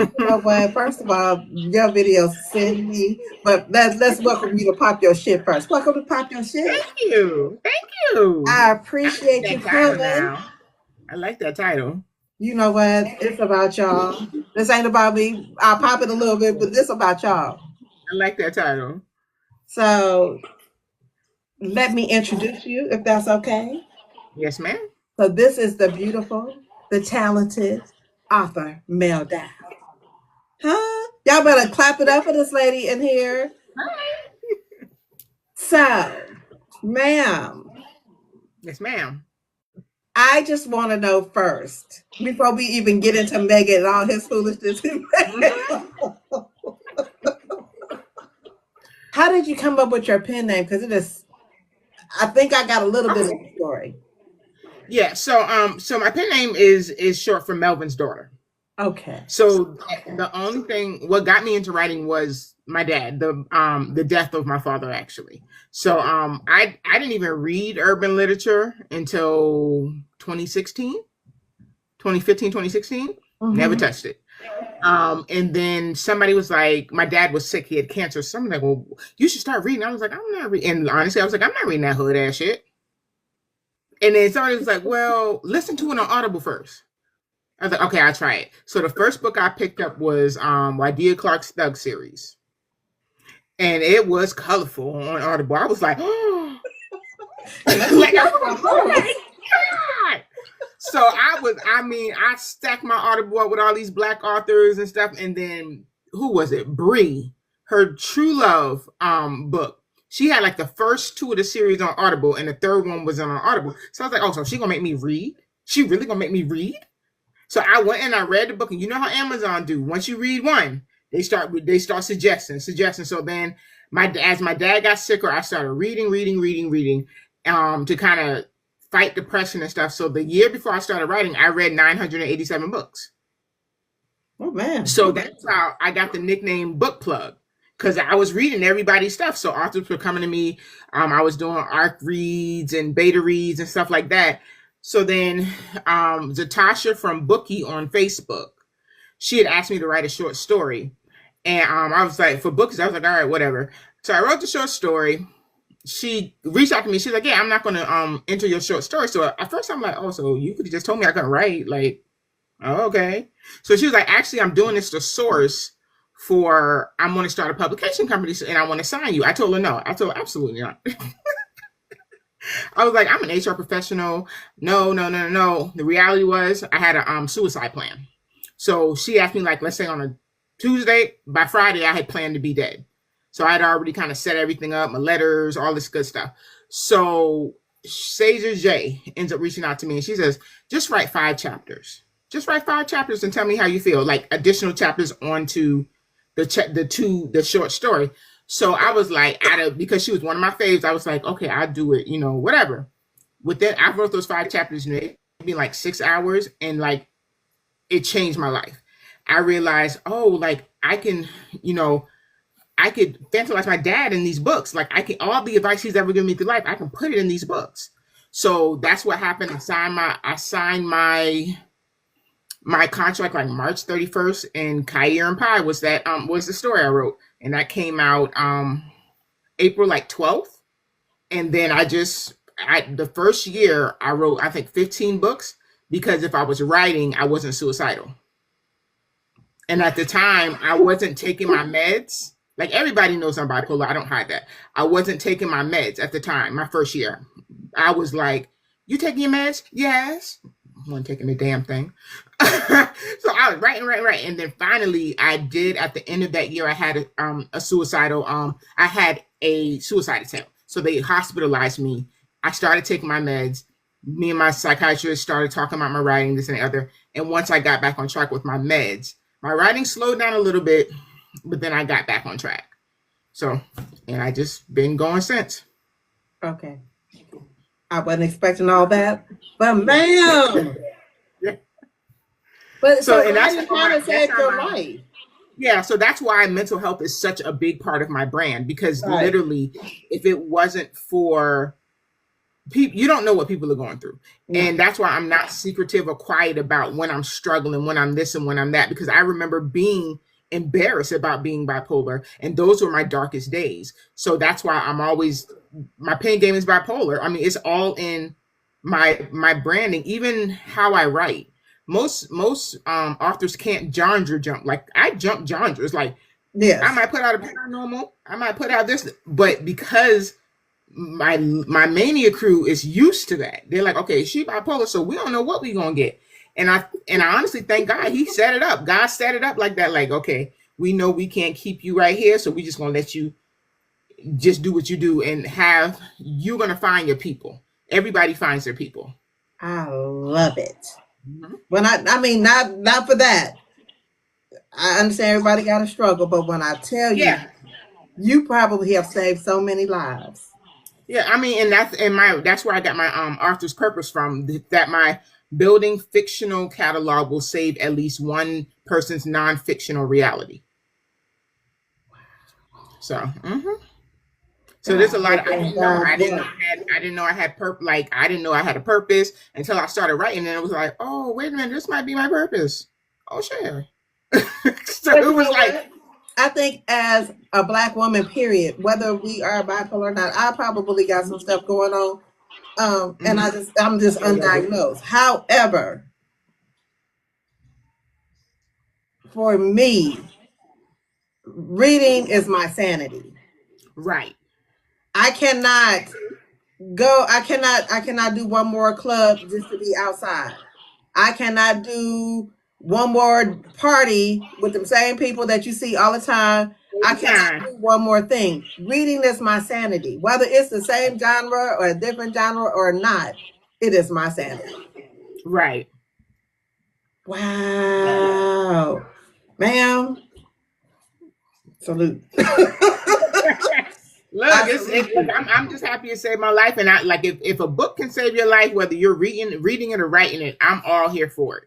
You know what? First of all, your video send me, but let's welcome you to Pop Your Shit first. Welcome to Pop Your Shit. Thank you. Thank you. I I like appreciate you that title coming. now. I like that title. You know what? It's about y'all. This ain't about me. I'll pop it a little bit, but this about y'all. I like that title. So let me introduce you, if that's okay. Yes, ma'am. So this is the beautiful, the talented author, Mel Dau. Huh? Y'all better clap it up for this lady in here. Hi. So, ma'am, Yes, ma'am. I just want to know first, before we even get into Megan and all his foolishness, Hmm. how did you come up with your pen name? Because it is, I think I got a little bit of the story. Yeah. So my pen name is short for Melvin's daughter. Okay. So the only thing what got me into writing was my dad, the death of my father actually. So I didn't even read urban literature until 2016, 2015, 2016. Never Mm-hmm. touched it. And then somebody was like, my dad was sick, he had cancer. Someone like, well, you should start reading. I was like, I'm not reading. And honestly, I was like, I'm not reading that hood ass shit. And then somebody was like, well, listen to it on Audible first. I was like, okay, I'll try it. So the first book I picked up was Wydea Clark's Thug series. And it was colorful on Audible. I was like, oh, like, I was like, oh my God. So I stacked my Audible up with all these black authors and stuff. And then who was it? Bree, her True Love book. She had like the first two of the series on Audible, and the third one was on Audible. So I was like, oh, so she gonna make me read? She really gonna make me read? So I went and I read the book, and you know how Amazon do. Once you read one, they start suggesting. So then as my dad got sicker, I started reading, to kind of fight depression and stuff. So the year before I started writing, I read 987 books. Oh, man. So that's how I got the nickname Book Plug, because I was reading everybody's stuff. So authors were coming to me. I was doing ARC reads and beta reads and stuff like that. So then Zatasha from Bookie on Facebook, she had asked me to write a short story. And I was like, for books, I was like, all right, whatever. So I wrote the short story. She reached out to me. She's like, yeah, I'm not going to enter your short story. So at first I'm like, oh, so you could have just told me I couldn't write. Like, oh, okay. So she was like, actually, I'm doing this to source for, I'm going to start a publication company and I want to sign you. I told her no. I told her absolutely not. I was like, I'm an HR professional. No, no, no, no, no. The reality was I had a suicide plan. So she asked me, like, let's say on a Tuesday, by Friday, I had planned to be dead. So I had already kind of set everything up, my letters, all this good stuff. So Sager J ends up reaching out to me and she says, just write 5 chapters. Just write 5 chapters and tell me how you feel, like additional chapters onto the short story. So I was like, because she was one of my faves, I was like, okay, I'll do it, whatever. Within, I wrote those 5 chapters, it'd be like 6 hours, and like it changed my life. I realized, oh, like I could fantasize my dad in these books. Like all the advice he's ever given me through life, I can put it in these books. So that's what happened. I signed my contract like March 31st, and Kyrie and Pie was the story I wrote, and that came out April like 12th. And then the first year I wrote I think 15 books, because if I was writing, I wasn't suicidal. And at the time, I wasn't taking my meds. Like everybody knows I'm bipolar. I don't hide that. I wasn't taking my meds at the time, my first year. I was like, you taking your meds? Yes. I wasn't taking the damn thing. So I was writing. And then finally I did, at the end of that year, I had I had a suicide attempt. So they hospitalized me. I started taking my meds. Me and my psychiatrist started talking about my writing, this and the other. And once I got back on track with my meds, my writing slowed down a little bit, but then I got back on track. So, and I just been going since. Okay. I wasn't expecting all that, but ma'am. Yeah. But So, so and that's writing how kind of saved your my life. yeah. So that's why mental health is such a big part of my brand, because Right. literally, if it wasn't for you don't know what people are going through. No. And that's why I'm not secretive or quiet about when I'm struggling, when I'm this and when I'm that, because I remember being embarrassed about being bipolar, and those were my darkest days. So that's why I'm always, my pen game is bipolar. I mean, it's all in my branding, even how I write. Most authors can't genre jump. Like I jump genres. Like I Yes. might put out a paranormal, I might put out this, but because my mania crew is used to that. They're like, okay, she bipolar, so we don't know what we gonna get. And I honestly thank God he set it up. God set it up like that. Like, okay, we know we can't keep you right here, so we just gonna let you just do what you do and have you're gonna find your people. Everybody finds their people. I love it. Mm-hmm. When I mean, not for that. I understand everybody got to struggle, but when I tell you, Yeah, you probably have saved so many lives. yeah. I mean, that's where I got my author's purpose from. That my building fictional catalog will save at least one person's non-fictional reality. So, so there's a God lot of, working God's work. I didn't know I had I didn't know I had a purpose until I started writing, and it was like, oh wait a minute, this might be my purpose. Oh shit. So But it you was know like, what? I think as a black woman, period, whether we are bipolar or not, I probably got some stuff going on. And mhm. I'm just undiagnosed. However, for me, reading is my sanity. Right. I cannot I cannot do one more club just to be outside. I cannot do one more party with the same people that you see all the time. I cannot Anytime. do one more thing. Reading is my sanity. Whether it's the same genre or a different genre or not, it is my sanity. Right. Wow. Ma'am, salute. Look, I it's salute look, you. I'm just happy it saved my life. And I like, if a book can save your life, whether you're reading it or writing it, I'm all here for it.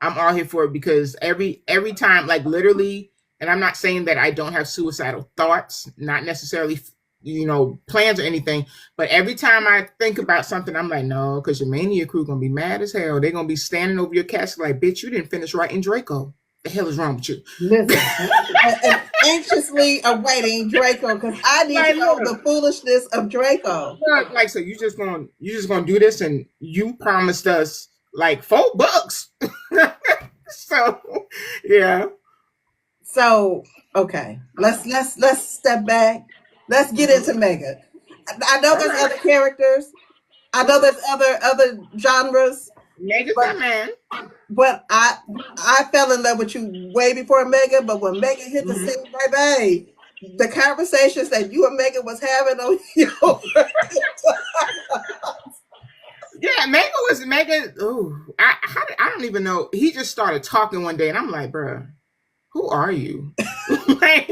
I'm all here for it because every time, like literally, and I'm not saying that I don't have suicidal thoughts, not necessarily plans or anything, but every time I think about something, I'm like, no, because your mania crew gonna be mad as hell. They're gonna be standing over your casket like, bitch, you didn't finish writing Draco. The hell is wrong with you? Listen, and anxiously awaiting Draco because I need to Like, know look, the foolishness of Draco. like, so you just gonna do this, and you promised us like $4. So yeah. So, okay, let's step back. Let's get Mm-hmm. into Mega. I know All there's right. other characters. I know there's other genres, Megan's but that man. I fell in love with you way before Mega. But when Mega hit the Mm-hmm. scene, baby, the conversations that you and Mega was having on your Yeah, Megan. Ooh, I don't even know. He just started talking one day, and I'm like, bruh, who are you? Like,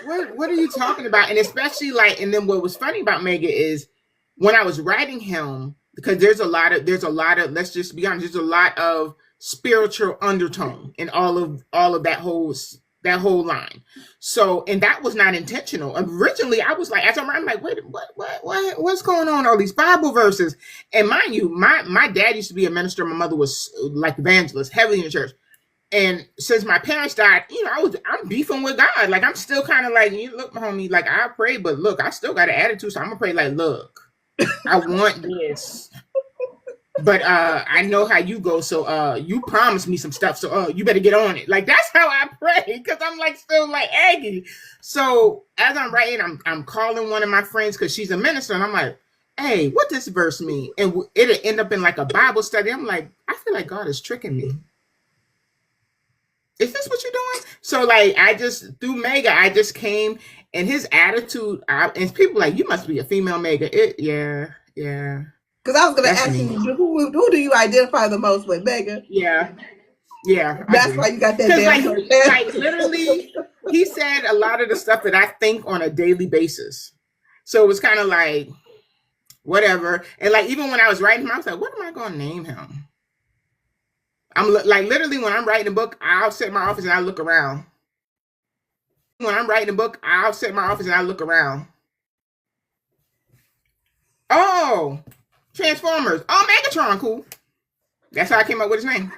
what are you talking about? And especially like, and then what was funny about Mega is when I was writing him, because there's a lot of let's just be honest, there's a lot of spiritual undertone in all of that whole line. So, and that was not intentional. Originally, I was like, as I'm like, wait, what's going on? All these Bible verses, and mind you, my dad used to be a minister. My mother was like evangelist, heavily in the church. And since my parents died, I'm beefing with God. Like I'm still kind of like, you look, homie, like I pray, but look, I still got an attitude. So I'm gonna pray like, look, I want this. But I know how you go, so you promised me some stuff, so you better get on it. Like that's how I pray, because I'm like still like aggy. So as I'm writing, I'm calling one of my friends because she's a minister, and I'm like, hey, what does this verse mean? And it'll end up in like a Bible study. I'm like, I feel like God is tricking me. Is this what you're doing? So like I just through Mega, I just came and his attitude, and people like, you must be a female Mega. Yeah, because I was going to that's ask you me. who do you identify the most with, Mega? Yeah, yeah, I That's do. why you got that Because damn like personality. literally, he said a lot of the stuff that I think on a daily basis. So it was kind of like whatever. And like even when I was writing him, I was like, what am I going to name him? I'm like literally when I'm writing a book, I'll sit in my office and I look around. When I'm writing a book, I'll sit in my office and I look around. Oh, Transformers. Oh, Megatron, cool. That's how I came up with his name.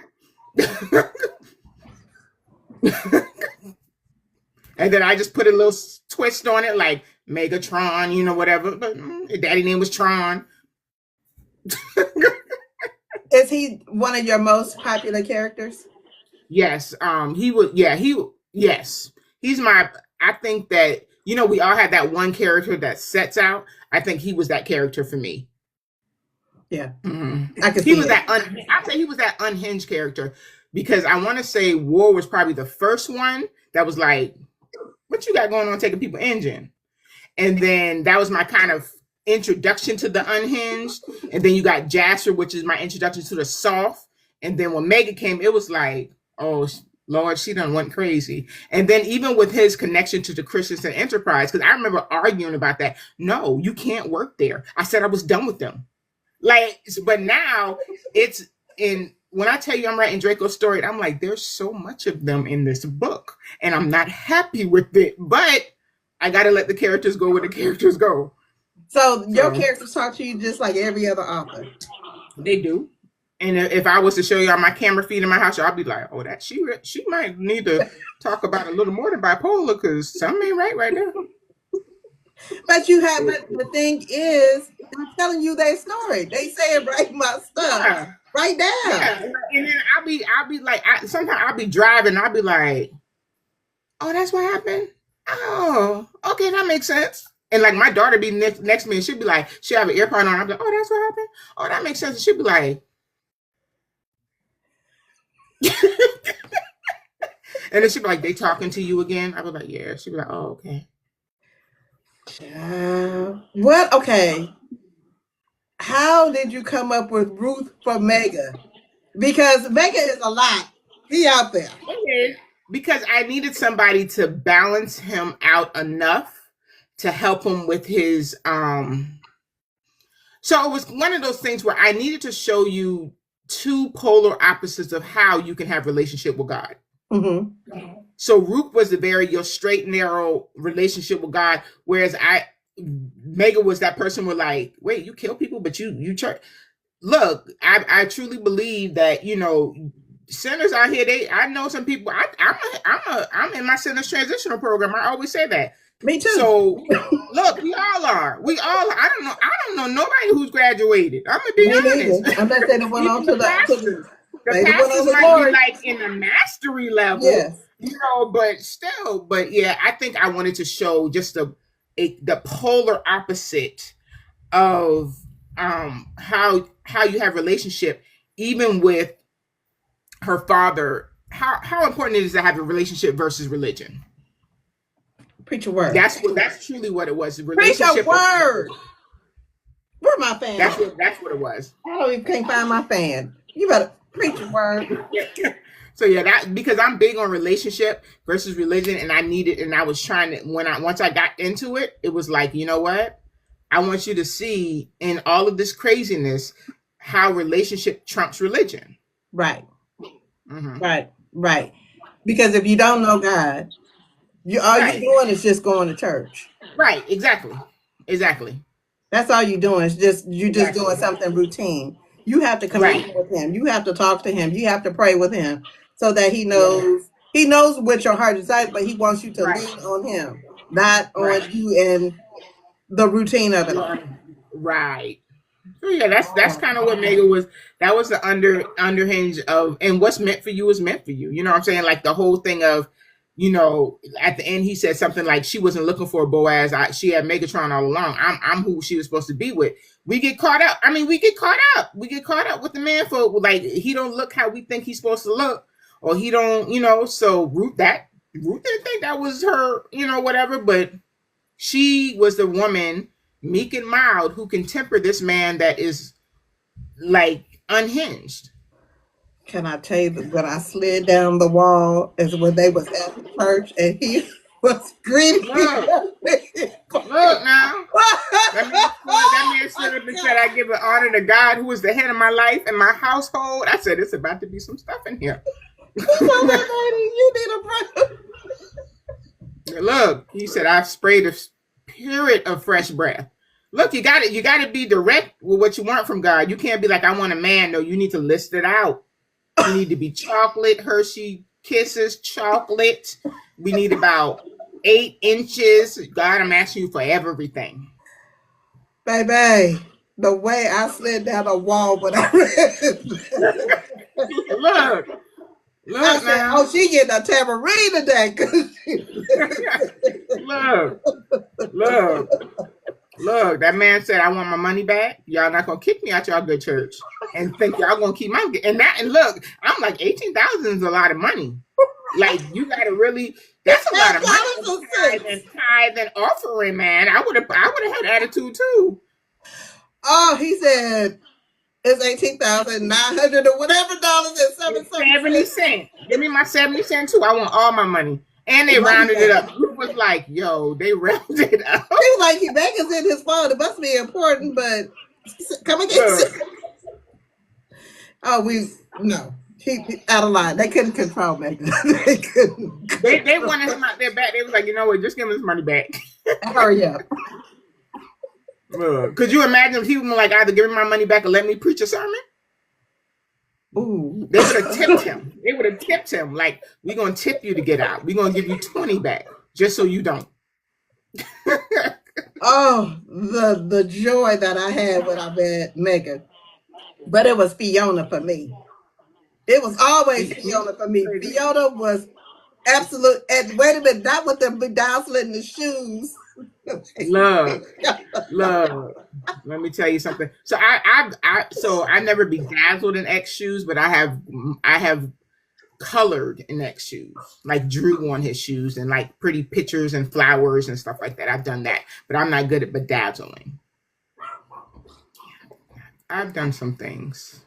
And then I just put a little twist on it, like Megatron, you know, whatever. But his daddy name was Tron. Is he one of your most popular characters? Yes. He would. Yeah. Yes. He's my. I think that, you know, we all have that one character that sets out. I think he was that character for me. Yeah. Mm-hmm. I could He see was it. that. I'd say he was that unhinged character, because I want to say War was probably the first one that was like, "What you got going on taking people engine?" And then that was my kind of introduction to the unhinged. And then you got Jasper, which is my introduction to the soft. And then when Mega came, it was like, oh Lord, she done went crazy. And then even with his connection to the Christensen Enterprise, because I remember arguing about that. No, you can't work there. I said I was done with them. Like, but now it's in. When I tell you I'm writing Draco's story, I'm like, there's so much of them in this book, and I'm not happy with it. But I got to let the characters go where the characters go. So your characters talk to you just like every other author. They do. And if I was to show y'all my camera feed in my house, I'll be like, oh, that she might need to talk about a little more than bipolar, because something ain't right now. But you have, but the thing is, I'm telling you their story. They say it right, my stuff. Yeah. Right now. Yeah. And then I'll be like, sometimes I'll be driving, I'll be like, oh, that's what happened? Oh, okay, that makes sense. And like my daughter be next to me, and she'd be like, she'll have an earpod on. I'm like, oh, that's what happened? Oh, that makes sense. And she'd be like, and then she'd be like, they talking to you again? I'd be like, yeah. She'd be like, oh, okay. What? Okay. How did you come up with Ruth for Mega? Because Mega is a lot. He out there. Because I needed somebody to balance him out enough to help him with his so it was one of those things where I needed to show you two polar opposites of how you can have a relationship with God. Mm-hmm. So Ruth was your straight, narrow relationship with God, whereas Mega was that person where like, wait, you kill people, but you church. Look, I truly believe that, you know, sinners out here, I know some people. I'm in my sinners transitional program. I always say that. Me too. So look, we all are. I don't know nobody who's graduated. I'm gonna be honest. I'm not saying it went on to the pastors might be like in the mastery level. Yes. You know, but yeah, I think I wanted to show just the polar opposite of how you have relationship, even with her father. How important it is to have a relationship versus religion. Preach a word. That's truly what it was. Preach a word. Where my fan? That's what it was. I don't even can't find my fan. You better preach a word. So yeah, that because I'm big on relationship versus religion, and I was trying to once I got into it, it was like, you know what? I want you to see in all of this craziness how relationship trumps religion. Right. Mm-hmm. Right. Because if you don't know God, all you're doing is just going to church. Right. Exactly. That's all you're doing. Is just doing something routine. You have to communicate with him. You have to talk to him. You have to pray with him so that he knows. Yeah. He knows what your heart desires, but he wants you to lean on him, not on you and the routine of it. Right. So yeah, that's kind of what Mega was. That was the underhinge of, and what's meant for you is meant for you. You know what I'm saying? Like the whole thing of, you know, at the end he said something like she wasn't looking for a Boaz. She had Megatron all along. I'm who she was supposed to be with. We get caught up. I mean, we get caught up with the man folk. Like he don't look how we think he's supposed to look, or he don't, you know. So Ruth didn't think that was her, you know, whatever. But she was the woman, meek and mild, who can temper this man that is like unhinged. Can I tell you that when I slid down the wall is when they was at the church and he was greeting me? Look now. That man stood up and said, I give an honor to God who is the head of my life and my household. I said, it's about to be some stuff in here. You need a breath. Look, he said, I've sprayed a spirit of fresh breath. Look, you got to be direct with what you want from God. You can't be like, I want a man. No, you need to list it out. You need to be chocolate, Hershey Kisses, chocolate. We need about 8 inches. God, I'm asking you for everything. Baby, the way I slid down a wall when I read it, Look, I look said, now. "Oh, she getting a tambourine today." Look, look, look. That man said, I want my money back. Y'all not gonna kick me out y'all good church and think y'all gonna keep my and look, I'm like 18,000 is a lot of money. Like you gotta really that's It's a lot of money $8 in and tithe cents. and offering, man. I would have had attitude too. Oh, he said it's 18,900 or whatever dollars and seven It's something 70 cents. cents. Give me my 70 cents too. I want all my money. And they Money rounded it back. up. It was like, yo, they rounded it up. He was like, Megan's in his phone. It must be important, but come again. Look, Oh, we no. He out of line. They couldn't control Megan. They couldn't they control. wanted him out there back. They was like, you know what, just give him his money back. Hurry up. Could you imagine if he was like either give me my money back or let me preach a sermon? Ooh. They would have tipped him. They would have tipped him like, we're gonna tip you to get out. We're gonna give you 20 back just so you don't. Oh, the joy that I had when I met Megan. But it was Fiona for me. It was always Fiona for me. Fiona was absolute. And wait a minute, not with the bedazzling in the shoes. Love, love. Let me tell you something. So I never bedazzled in X shoes, but I have colored in X shoes, like drew on his shoes and like pretty pictures and flowers and stuff like that. I've done that, but I'm not good at bedazzling. I've done some things.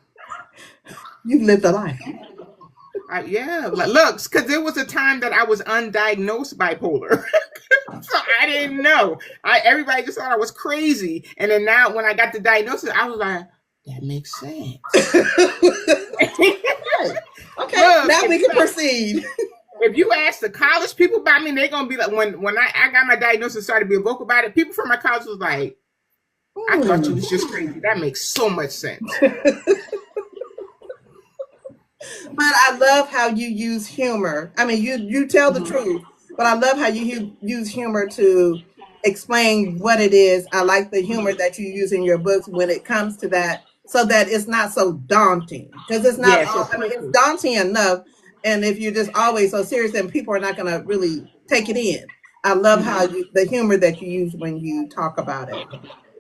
You lived a life. Yeah, look, because there was a time that I was undiagnosed bipolar. So I didn't know. Everybody just thought I was crazy. And then now when I got the diagnosis, I was like, that makes sense. Okay, Look, now we can proceed. if you ask the college people about me, they're gonna be like, when I got my diagnosis and started being vocal about it, people from my college was like, I thought you was just crazy. That makes so much sense. But I love how you use humor. I mean, you tell the truth, but I love how you use humor to explain what it is. I like the humor that you use in your books when it comes to that, so that it's not so daunting. Because it's not. Yes, I mean, it's daunting enough, and if you're just always so serious, then people are not going to really take it in. I love how the humor that you use when you talk about it.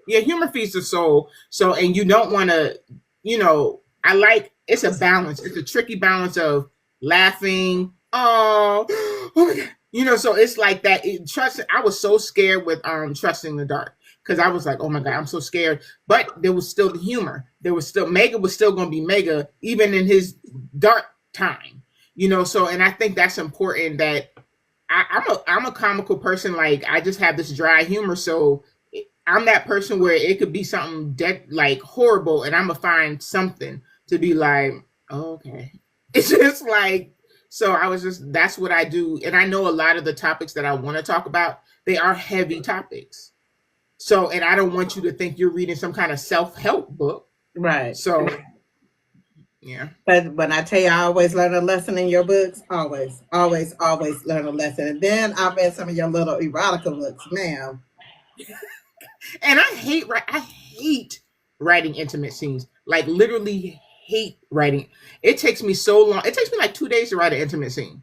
yeah, humor feeds the soul. So, and you don't want to, I like it's a balance. It's a tricky balance of laughing. Oh my God. So it's like that. Trust. I was so scared with Trusting the Dark because I was like, oh my God, I'm so scared. But there was still the humor. There was still Mega was still going to be Mega even in his dark time. So and I think that's important that I'm a comical person. Like I just have this dry humor. So I'm that person where it could be something like horrible, and I'm gonna find something to be like, oh, okay. It's just like, so that's what I do, and I know a lot of the topics that I want to talk about, they are heavy topics. So, and I don't want you to think you're reading some kind of self-help book, Right. So, yeah. But when I tell you, I always learn a lesson in your books. Always, always, always learn a lesson. And then I read some of your little erotica books, ma'am. And I hate writing intimate scenes. Like literally hate writing. It takes me so long. It takes me like 2 days to write an intimate scene.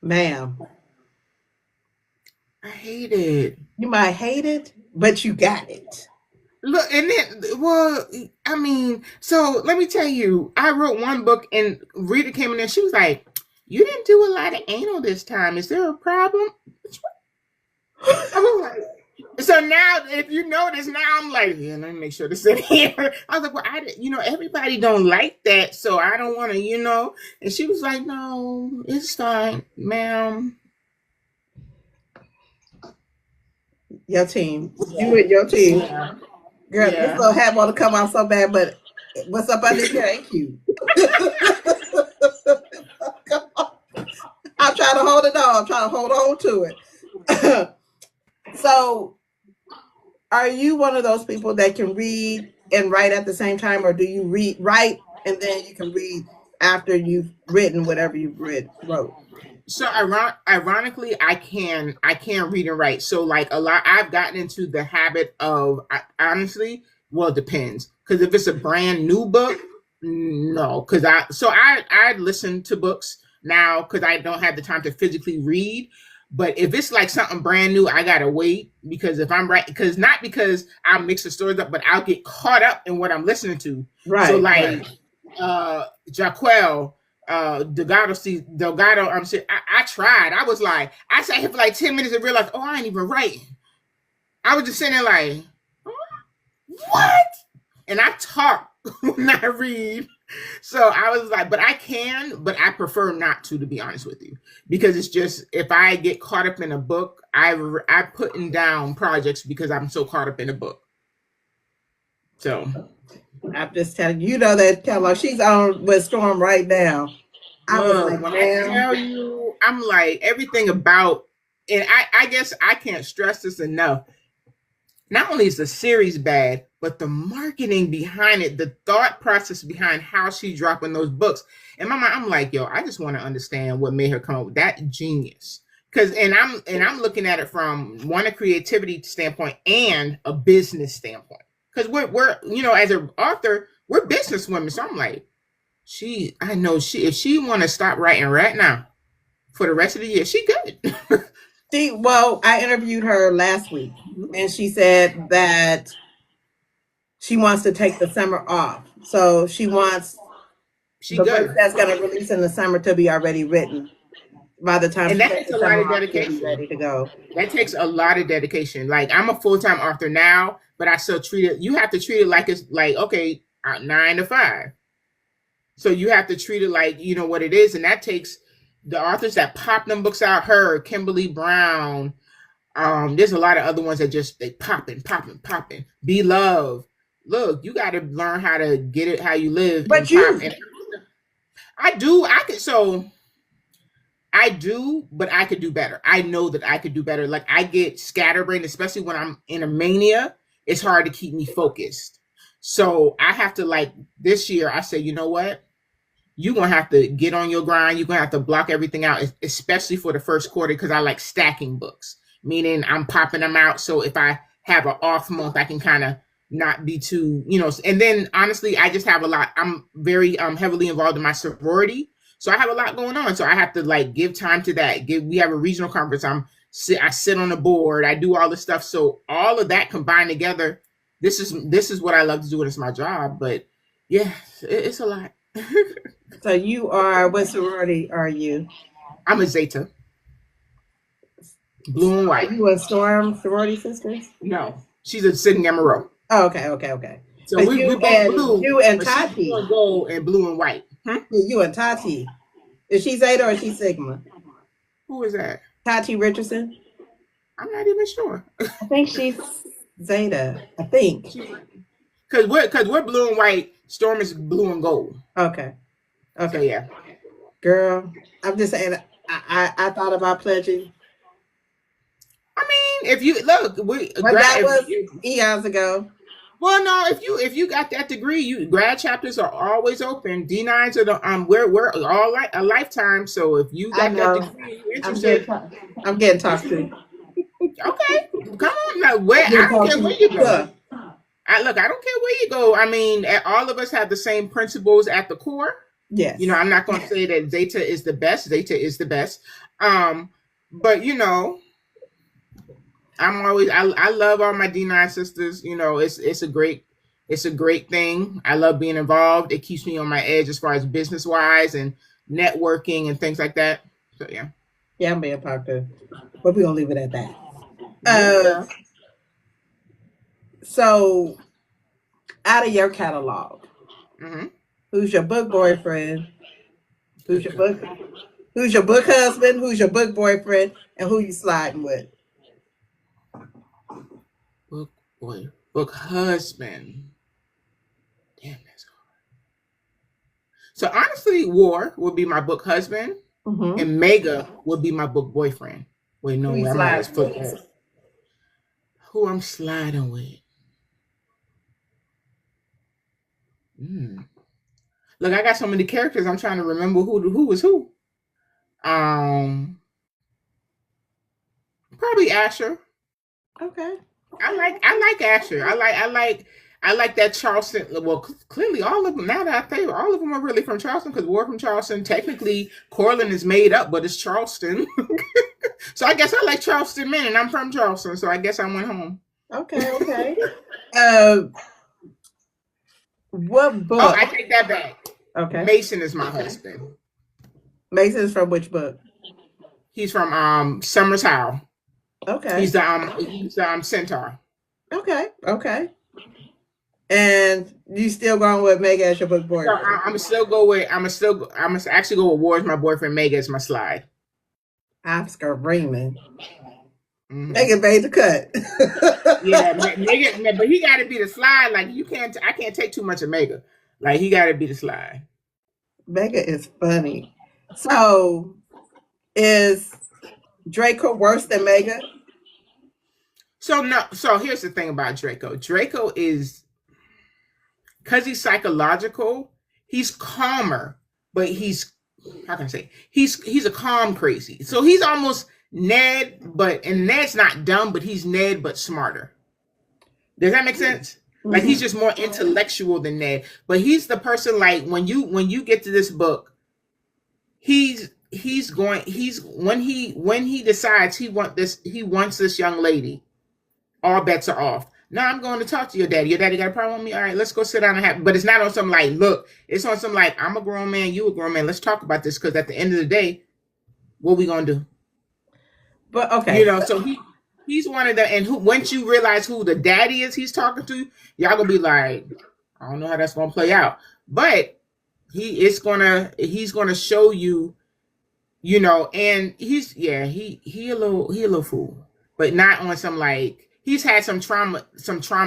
Ma'am. I hate it. You might hate it, but you got it. Look, and then, well, I mean, so let me tell you, I wrote one book and Rita came in there. She was like, you didn't do a lot of anal this time. Is there a problem? I was like, so now, if you notice, now I'm like, yeah, let me make sure this in here. I was like, well, everybody don't like that, so I don't want to, And she was like, no, it's fine, ma'am. Your team, you and your team, girl. This little hat want to come out so bad, but what's up under here ain't cute. I'm trying to hold it on. I'm trying to hold on to it. So Are you one of those people that can read and write at the same time, or do you write and then you can read after you've written whatever you've wrote? So ironically, I can read and write. So like a lot, I've gotten into the habit of honestly, well, it depends. Because if it's a brand new book, no. Because I listen to books now because I don't have the time to physically read. But if it's like something brand new, I gotta wait because if I'm right, because not because I'll mix the stories up, but I'll get caught up in what I'm listening to. So Right, like right. Jaquel, Delgado. I'm saying I tried. I was like, I sat here for like 10 minutes and realized, oh, I ain't even writing. I was just sitting there like, what? And I talk when I read. So I was like, but I can, but I prefer not to be honest with you, because it's just if I get caught up in a book, I putting down projects because I'm so caught up in a book. So I'm just telling you, you know that Kellogg, she's on with Storm right now. I was look, like, when I ma'am. tell you, I'm like everything about, and I guess I can't stress this enough. Not only is the series bad, but the marketing behind it, the thought process behind how she's dropping those books. In my mind, I'm like, yo, I just want to understand what made her come up with that genius. Cause I'm looking at it from one a creativity standpoint and a business standpoint. Cause we're as an author, we're businesswomen. So I'm like, I know she if she wanna stop writing right now for the rest of the year, she good. Well, I interviewed her last week, and she said that she wants to take the summer off. So she wants She the books good. that's going to release in the summer to be already written. By the time And she that takes takes the a lot summer of off, she'll be dedication. ready to go. That takes a lot of dedication. Like I'm a full time author now, but I still treat it. You have to treat it like it's like okay, 9 to 5. So you have to treat it like what it is, and that takes the authors that pop them books out. Her, Kimberly Brown. There's a lot of other ones that just they popping, popping, popping. Be love. Look, you got to learn how to get it how you live and But pop. you, And I do. I could so I do, but I could do better. I know that I could do better. Like I get scatterbrained, especially when I'm in a mania. It's hard to keep me focused. So I have to like this year. I say, you know what? You're gonna have to get on your grind. You're gonna have to block everything out, especially for the first quarter, because I like stacking books, meaning I'm popping them out. So if I have an off month, I can kind of not be too, And then honestly, I just have a lot. I'm very heavily involved in my sorority, so I have a lot going on. So I have to like give time to that. We have a regional conference. I sit on the board. I do all this stuff. So all of that combined together, this is what I love to do, and it's my job. But yeah, it's a lot. so you are, what sorority are you? I'm a Zeta, blue and Are white. you a Storm sorority sisters? No, she's a sitting Emerald. Oh, okay, okay, okay. So But we you both and blue, you and but she's blue Tati, and gold and blue and white. you and Tati. Is she Zeta or is she Sigma? Who is that? Tati Richardson? I'm not even sure. I think she's Zeta. I think. Because we're blue and white. Storm is blue and gold. Okay. So Okay. yeah. Girl, I'm just saying, I thought about pledging, I mean, if you look, we but that if was you, eons ago. well, no, if you got that degree, you grad chapters are always open. D9s are the we're all like a lifetime. So if you I got that know. degree, you're I'm getting interested. I'm getting talked to. Okay, come on now. Where I'm I getting don't talked care where to. you go. Yeah. I don't care where you go. I mean, all of us have the same principles at the core. Yes. I'm not going to say that Zeta is the best. Zeta is the best. Um, but I love all my D9 sisters. It's a great thing. I love being involved. It keeps me on my edge as far as business wise and networking and things like that. So yeah. Yeah, I'm being talked to. But we're gonna leave it at that. Yeah, Uh girl. so out of your catalog, Mm-hmm. who's your book boyfriend? Who's Good your God. book who's your book husband? Who's your book boyfriend? And who you sliding with? Book boy. Book husband. Damn, that's hard. So honestly, War would be my book husband, Mm-hmm. and Mega would be my book boyfriend. Wait, no, Who you I might as sliding flip with? that. Who I'm sliding with? Mm. Look, I got so many characters. I'm trying to remember who was who. Um, Probably Asher. Okay. I like Asher. I like that Charleston. Well, clearly all of them. Now that I think all of them are really from Charleston because we're from Charleston. Technically, Cortland is made up, but it's Charleston. So I guess I like Charleston men, and I'm from Charleston, so I guess I went home. Okay. Okay. uh, what Oh, book? I take that back. Okay. Mason is my husband. Mason's from which book? He's from Summers Howe. Okay. He's Centaur. Okay. Okay. And you still going with Meg as your book So boyfriend? I'm actually go with War as my boyfriend. Mega as my slide. Oscar Raymond. Mm-hmm. Megan made the cut. Yeah, Mega, but he got to be the slide. Like you can't, I can't take too much of Mega. Like he got to be the slide. Mega is funny. So is Draco worse than Mega? So no, so here's the thing about Draco. Draco is because he's psychological. He's calmer, but he's how can I say? He's a calm crazy. So he's almost Ned, and Ned's not dumb, but he's Ned but smarter. Does that make sense? Mm-hmm. Like he's just more intellectual than Ned, but he's the person like when you get to this book, when he decides he wants this young lady, all bets are off. Now I'm going to talk to your daddy. Your daddy got a problem with me? All right, let's go sit down and have. But it's not on some like, look, it's on some like, I'm a grown man, you a grown man. Let's talk about this because at the end of the day, what we gonna do? But okay, so he's one of the and who once you realize who the daddy is he's talking to, y'all gonna be like, I don't know how that's gonna play out, but he's gonna show you, and he's he a little fool, but not on some like. He's had some trauma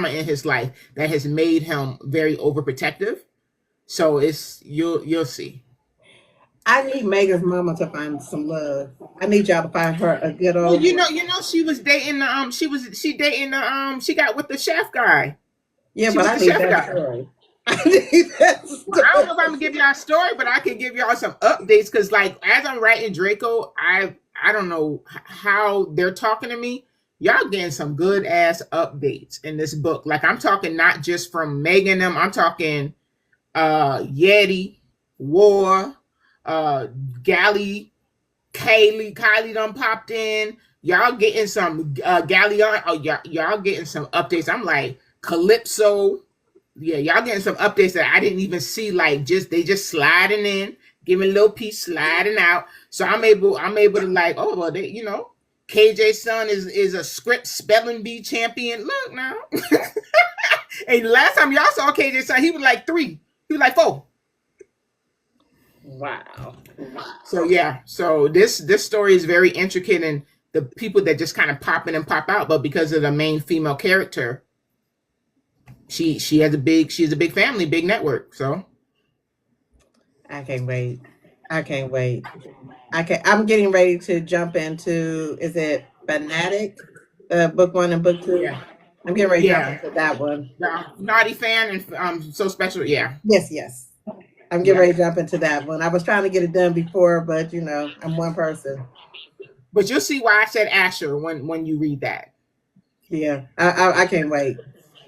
in his life that has made him very overprotective. So you'll see. I need Megan's mama to find some love. I need y'all to find her a good old. Well, she was dating the she got with the chef guy. Yeah, but I need that story. I need that story. I don't know if I'm gonna give y'all a story, but I can give y'all some updates because, like, as I'm writing Draco, I don't know how they're talking to me. Y'all getting some good ass updates in this book. Like I'm talking not just from Megan them. I'm talking Yeti, War, Gally, Kylie done popped in. Y'all getting some Galleon. Oh, y'all getting some updates. I'm like Calypso. Yeah, y'all getting some updates that I didn't even see. Like they just sliding in, giving a little piece, sliding out. So I'm able to like, oh well, KJ's son is a script spelling bee champion. Look now. And last time y'all saw KJ's son, he was like 3. He was like 4. Wow. So yeah. So this story is very intricate and the people that just kind of pop in and pop out, but because of the main female character, she has a big family, big network. So I can't wait. I'm getting ready to jump into, is it Fanatic? Book 1 and book 2? Yeah. I'm getting ready to jump into that one. Naughty fan and so special, yeah. Yes. I'm getting ready to jump into that one. I was trying to get it done before, but I'm one person. But you'll see why I said Asher when you read that. Yeah, I can't wait.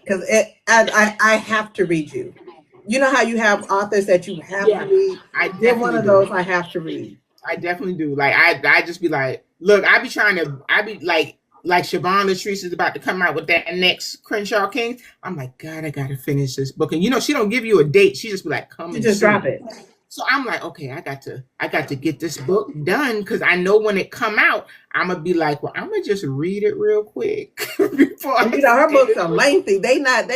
Because I have to read you. You know how you have authors that you have to read? You're one of those I have to read. I definitely do. Like I just be like, look, I be like Siobhan Latrice is about to come out with that next Crenshaw King. I'm like, God, I gotta finish this book. And she don't give you a date. She just be like, come. You just drop it. So I'm like, okay, I got to get this book done because I know when it come out, I'm gonna be like, well, I'm gonna just read it real quick before. Her books are lengthy. They not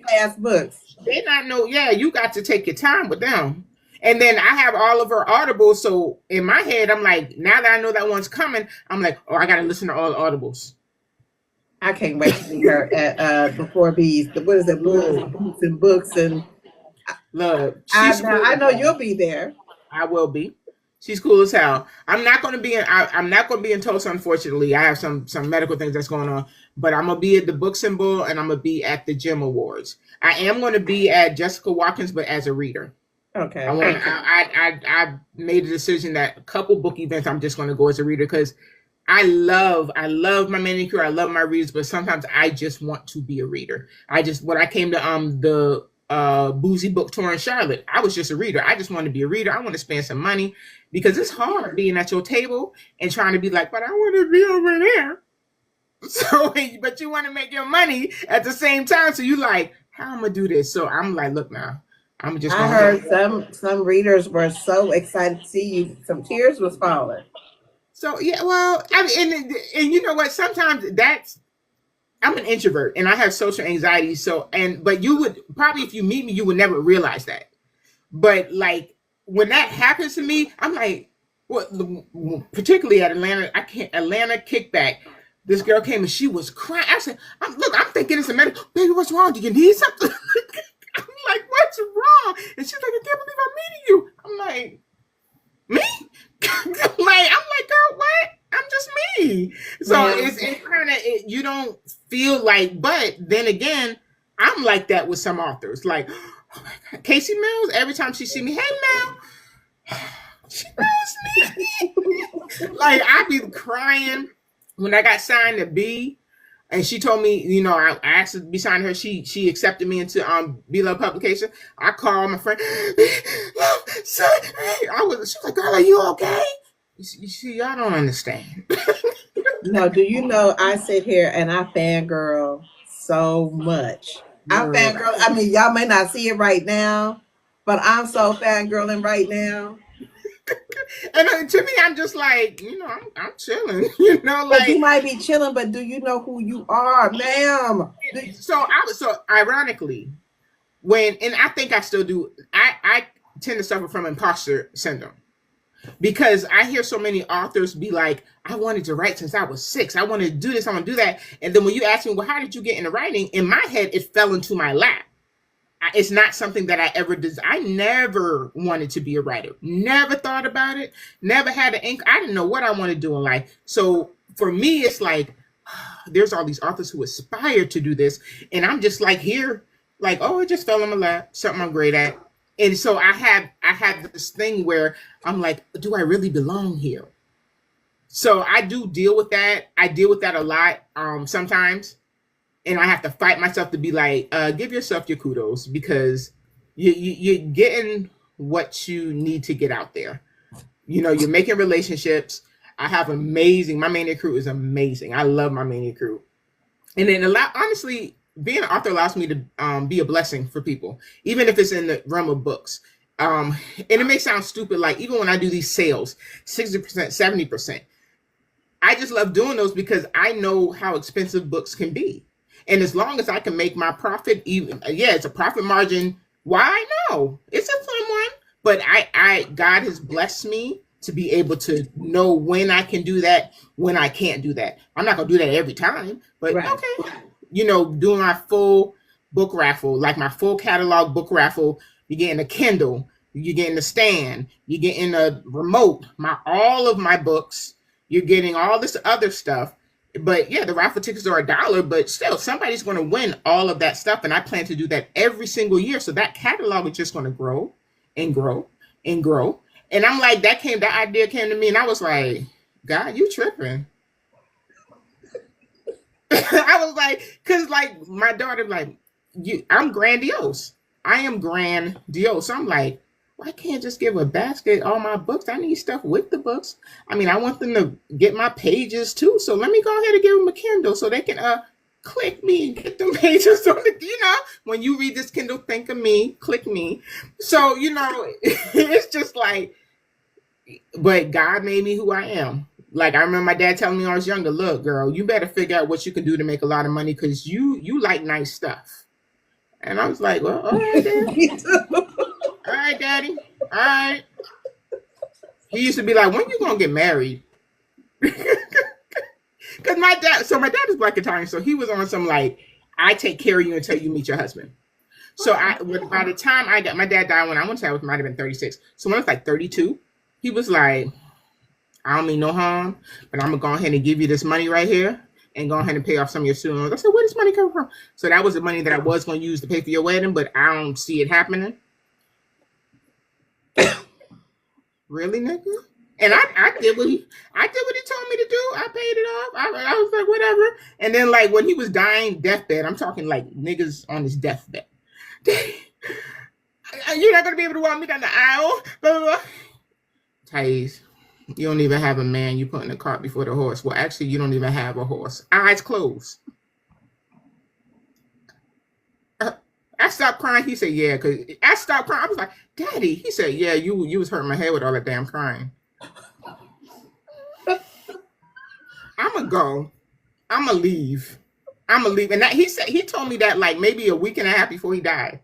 fast books. They not know. Yeah, you got to take your time with them. And then I have all of her audibles. So in my head, I'm like, now that I know that one's coming, I'm like, oh, I gotta listen to all the audibles. I can't wait to see her at Before Bees. What is it? Books and. Look, I know you'll be there. I will be. She's cool as hell. I'm not going to be in. I'm not going to be in Tulsa. Unfortunately, I have some medical things that's going on. But I'm gonna be at the Book Symbol and I'm gonna be at the Gym Awards. I am going to be at Jessica Watkins, but as a reader. I Okay. want. I made a decision that a couple book events I'm just going to go as a reader because I love my manicure. I love my reads, but sometimes I just want to be a reader. When I came to the Boozy Book Tour in Charlotte, I was just a reader. I just want to be a reader. I want to spend some money because it's hard being at your table and trying to be like, but I want to be over there. So, but you want to make your money at the same time. So you like, how I'm gonna do this? So I'm like, look now, I'm just I gonna heard go. some readers were so excited to see you. Some tears was falling. So yeah, well, I mean, and you know what? Sometimes that's I'm an introvert and I have social anxiety. So but you would probably if you meet me, you would never realize that. But like when that happens to me, I'm like, what? Particularly at Atlanta, I can't Atlanta kickback. This girl came and she was crying. I said, "Look, I'm thinking it's a medical. Baby, what's wrong? Do you need something?" I'm like, "What's wrong?" And she's like, "I can't believe I'm meeting you." I'm like, "Me?" I'm like, "Girl, what? I'm just me." So Yeah. it's kind of you don't feel like, but then again, I'm like that with some authors. Like, oh my God, Casey Mills. Every time she see me, hey Mel, she knows me. Like I be crying when I got signed to B, and she told me, you know, I asked her to be signed her. She accepted me into B Love publication. I called my friend. I was. She was like, "Girl, are you okay?" You see, y'all don't understand. No, do you know I sit here and I fangirl so much. I Girl. fangirl. I mean, y'all may not see it right now, but I'm so fangirling right now. And to me, I'm just like, you know, I'm chilling. You know, But you like might be chilling, but do you know who you are, ma'am? so ironically, when and I think I still do. I tend to suffer from imposter syndrome because I hear so many authors be like, I wanted to write since I was 6. I wanted to do this. I want to do that. And then when you ask me, well, how did you get into writing? In my head, it fell into my lap. It's not something that I ever did. I never wanted to be a writer. Never thought about it. Never had an ink. I didn't know what I wanted to do in life. So for me, it's like there's all these authors who aspire to do this, and I'm just like here, like oh, it just fell in my lap. Something I'm great at. And so I have this thing where I'm like, do I really belong here? So I do deal with that. I deal with that a lot sometimes, and I have to fight myself to be like, give yourself your kudos because you're getting what you need to get out there. You know, you're making relationships. I have my mania crew is amazing. I love my mania crew. And then honestly, being an author allows me to be a blessing for people, even if it's in the realm of books. And it may sound stupid, like even when I do these sales, 60%, 70%, I just love doing those because I know how expensive books can be. And as long as I can make my profit, even yeah, it's a profit margin. Why no? It's a fun one. But God has blessed me to be able to know when I can do that, when I can't do that. I'm not gonna do that every time, but Right. okay. You know, doing my full book raffle, like my full catalog book raffle, you're getting a Kindle, you're getting a stand, you're getting a remote, all of my books, you're getting all this other stuff. But yeah, the raffle tickets are $1, but still somebody's going to win all of that stuff. And I plan to do that every single year. So that catalog is just going to grow and grow and grow. And I'm like, that idea came to me and I was like, God, you tripping. I was like, cause like my daughter, like I'm grandiose. I am grandiose. So I'm like, why can't I just give a basket all my books? I need stuff with the books. I mean, I want them to get my pages too. So let me go ahead and give them a Kindle so they can click me and get them pages. So that, you know, when you read this Kindle, think of me, click me. So, you know, it's just like, but God made me who I am. Like I remember my dad telling me when I was younger, look, girl, you better figure out what you can do to make a lot of money because you like nice stuff. And I was like, well, all right, Dad. Me too. All right, Daddy. All right. He used to be like, when you gonna get married? Because my dad is Black Italian, so he was on some like, I take care of you until you meet your husband. So by the time I got my dad died when I went to might have been 36. So when I was like 32, He was like, I don't mean no harm, but I'm gonna go ahead and give you this money right here and go ahead and pay off some of your student loans. I said, where does money come from? So that was the money that I was gonna use to pay for your wedding, but I don't see it happening. Really, nigga? And I did what he told me to do. I paid it off. I was like, whatever. And then like when he was dying, deathbed, I'm talking like niggas on his deathbed. You're not gonna be able to walk me down the aisle. Blah, blah, blah. Thais, you don't even have a man. You put in the cart before the horse. Well, actually, you don't even have a horse. Eyes closed. I stopped crying. He said, yeah, because I stopped crying. I was like, Daddy. He said, yeah, you was hurting my head with all that damn crying. I'm going to go. I'm going to leave. And that, he told me that like maybe a week and a half before he died.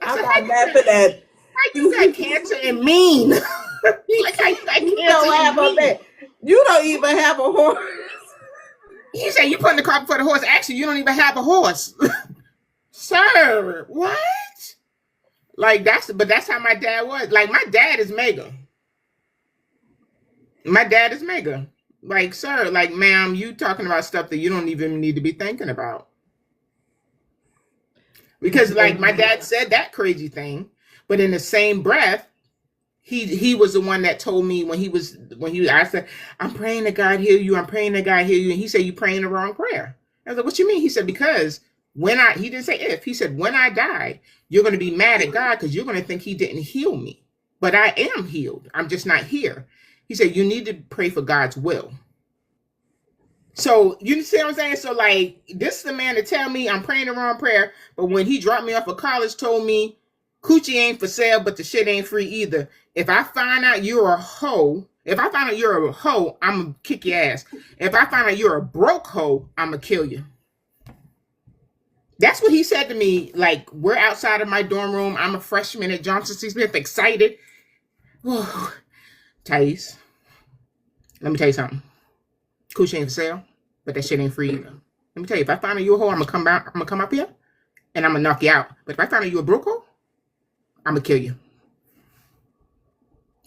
I'm not mad for that. How you got cancer and mean? Like how you got cancer and mean? You don't even have a horse. He said you put in the cart before the horse. Actually, you don't even have a horse. Sir, what? Like that's how my dad was. Like my dad is mega. Like, sir, like, ma'am, you talking about stuff that you don't even need to be thinking about. Because like my dad said that crazy thing, but in the same breath, he was the one that told me when I said, I'm praying that God heal you. I'm praying that God heal you. And he said, you praying the wrong prayer. I was like, what you mean? He said, because he didn't say if, he said, when I die, you're going to be mad at God because you're going to think he didn't heal me. But I am healed. I'm just not here. He said, you need to pray for God's will. So you see what I'm saying? So like, this is the man to tell me I'm praying the wrong prayer. But when he dropped me off of college, told me coochie ain't for sale, but the shit ain't free either. If I find out you're a hoe, I'm going to kick your ass. If I find out you're a broke hoe, I'm going to kill you. That's what he said to me. Like, we're outside of my dorm room. I'm a freshman at Johnson C. Smith, excited. Thais, let me tell you something. Coochie ain't for sale, but that shit ain't free either. Let me tell you, if I find out you a hoe, I'm gonna come up here and I'm gonna knock you out. But if I find out you a broke hoe, I'm gonna kill you.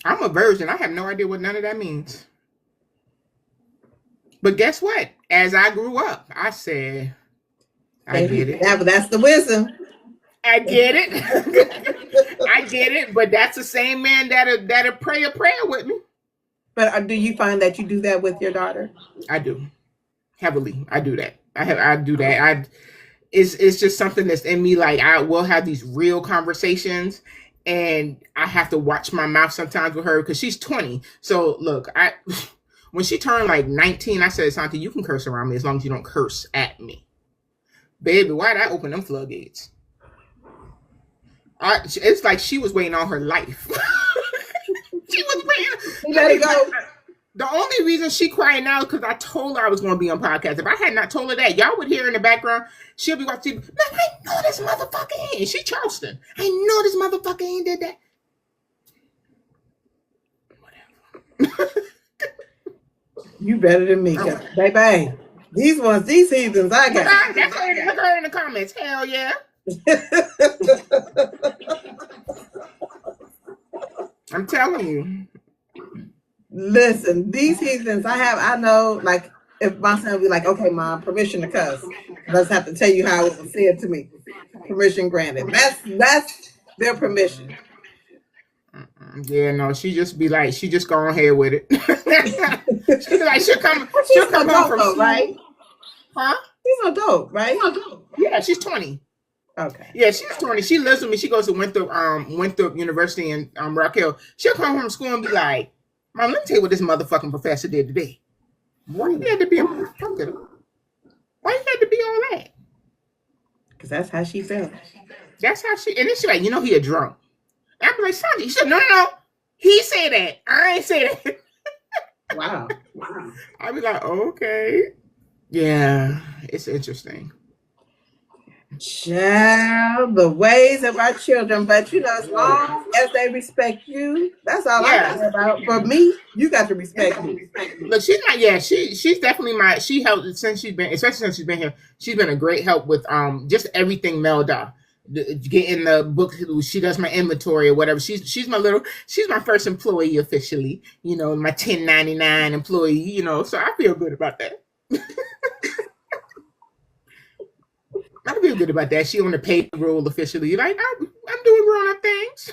I'm a virgin. I have no idea what none of that means. But guess what? As I grew up, I said, I get it. That's the wisdom. I get it. I get it. But that's the same man that'll pray a prayer with me. But do you find that you do that with your daughter? I do. Heavily. I do that. I do that. It's just something that's in me. Like, I will have these real conversations and I have to watch my mouth sometimes with her because she's 20. So look, when she turned like 19, I said, Santi, you can curse around me as long as you don't curse at me. Baby, why'd I open them floodgates? It's like she was waiting on her life. She was waiting. Let it go. The only reason she crying now is because I told her I was going to be on podcast. If I had not told her that, y'all would hear in the background, she'll be watching. Man, I know this motherfucker ain't. She Charleston. I know this motherfucker ain't did that. Whatever. You better than me, baby. These heathens I got. That's her in the comments. Hell yeah. I'm telling you. Listen, these heathens I know, like, if my son would be like, okay, Mom, permission to cuss. I just have to tell you how it was said to me. Permission granted. That's their permission. Yeah, no, she just go ahead with it. She'll be like, she'll come home from school. Right? Huh? She's an adult, right? Yeah, she's 20. Okay. Yeah, she's 20. She lives with me. She goes to Winthrop University in Rock Hill. She'll come home from school and be like, Mom, let me tell you what this motherfucking professor did today. Why you had to be a motherfucker? Why you had to be all that? Because that's how she felt. That's how she, and then she's like, he a drunk. And I'm like, Sandy, she said, no. He said that. I ain't say that. Wow. I'll be like, okay. Yeah, it's interesting. Child, the ways of our children, but as long as they respect you, that's all I care about. For me, you got to respect me. Look, she's not. Yeah, she's definitely she helped especially since she's been here. She's been a great help with just everything Mel Dau. getting the book. She does my inventory or whatever. She's my first employee officially. My 1099 employee. So I feel good about that. I feel good about that. She on the payroll officially. Like I'm doing grown up things.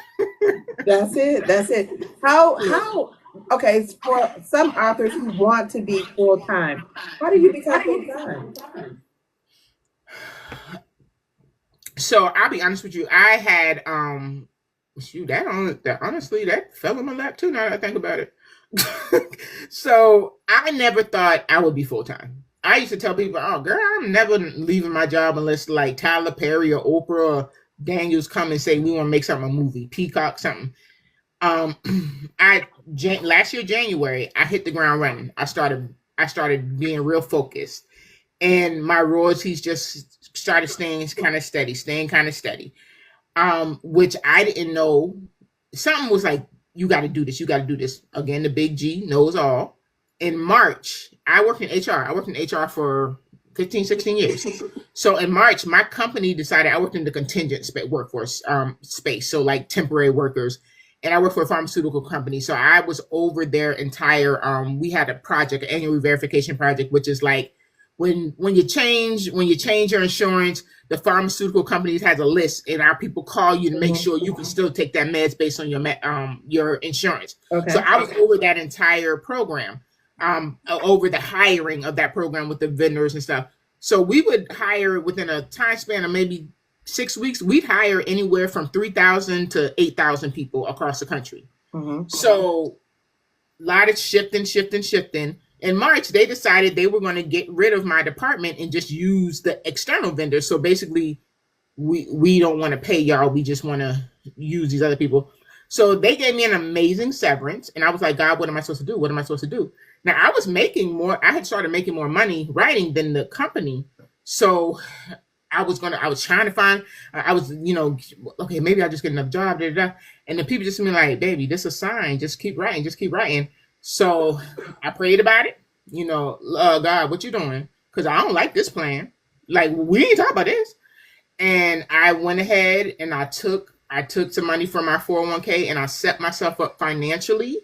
That's it. That's it. How okay, for some authors who want to be full time, how do you become full time? So I'll be honest with you. I had shoot that honestly that fell in my lap too. Now that I think about it. So I never thought I would be full time. I used to tell people, "Oh, girl, I'm never leaving my job unless like Tyler Perry or Oprah or Daniels come and say we want to make something a movie, Peacock something." Um, I last year January I hit the ground running. I started being real focused, and my royalties just started staying kind of steady. Which I didn't know. Something was like, you got to do this. You got to do this. Again, the big G knows all. In March, I worked in HR. I worked in HR for 15, 16 years. So in March, my company decided I worked in the contingent workforce space. So like temporary workers. And I worked for a pharmaceutical company. So I was over their entire, we had a project, an annual verification project, which is like when you change your insurance, the pharmaceutical companies has a list, and our people call you to make Mhm. sure you can still take that meds based on your insurance. So Okay. I was over that entire program, over the hiring of that program with the vendors and stuff. So we would hire within a time span of maybe 6 weeks. We'd hire anywhere from 3,000 to 8,000 people across the country. Hmm. So a lot of shifting. In March, they decided they were going to get rid of my department and just use the external vendors. So basically, we don't want to pay y'all. We just want to use these other people. So they gave me an amazing severance, and I was like, God, what am I supposed to do? What am I supposed to do? Now I was making more. I had started making more money writing than the company. So I was trying to find, I was, okay, maybe I'll just get another job, da, da, da. And the people just be like, baby, this is a sign. Just keep writing, just keep writing. So I prayed about it. God, what you doing? Because I don't like this plan. Like, we ain't talk about this. And I went ahead and I took some money from my 401k and I set myself up financially.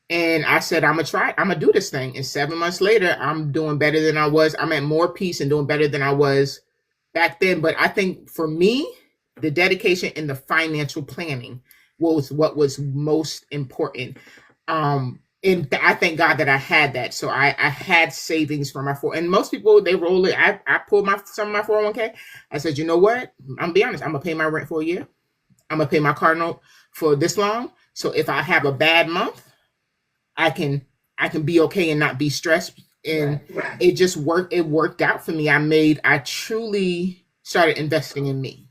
And I said, I'm gonna try, I'm gonna do this thing. And 7 months later, I'm doing better than I was. I'm at more peace and doing better than I was back then. But I think for me, the dedication and the financial planning was what was most important. And I thank God that I had that. So I had savings for my four. And most people they roll it. I pulled some of my 401k. I said, you know what? I'm gonna be honest. I'm gonna pay my rent for a year. I'm gonna pay my car note for this long. So if I have a bad month, I can I can be okay and not be stressed. And Right. it just worked. It worked out for me. I truly started investing in me.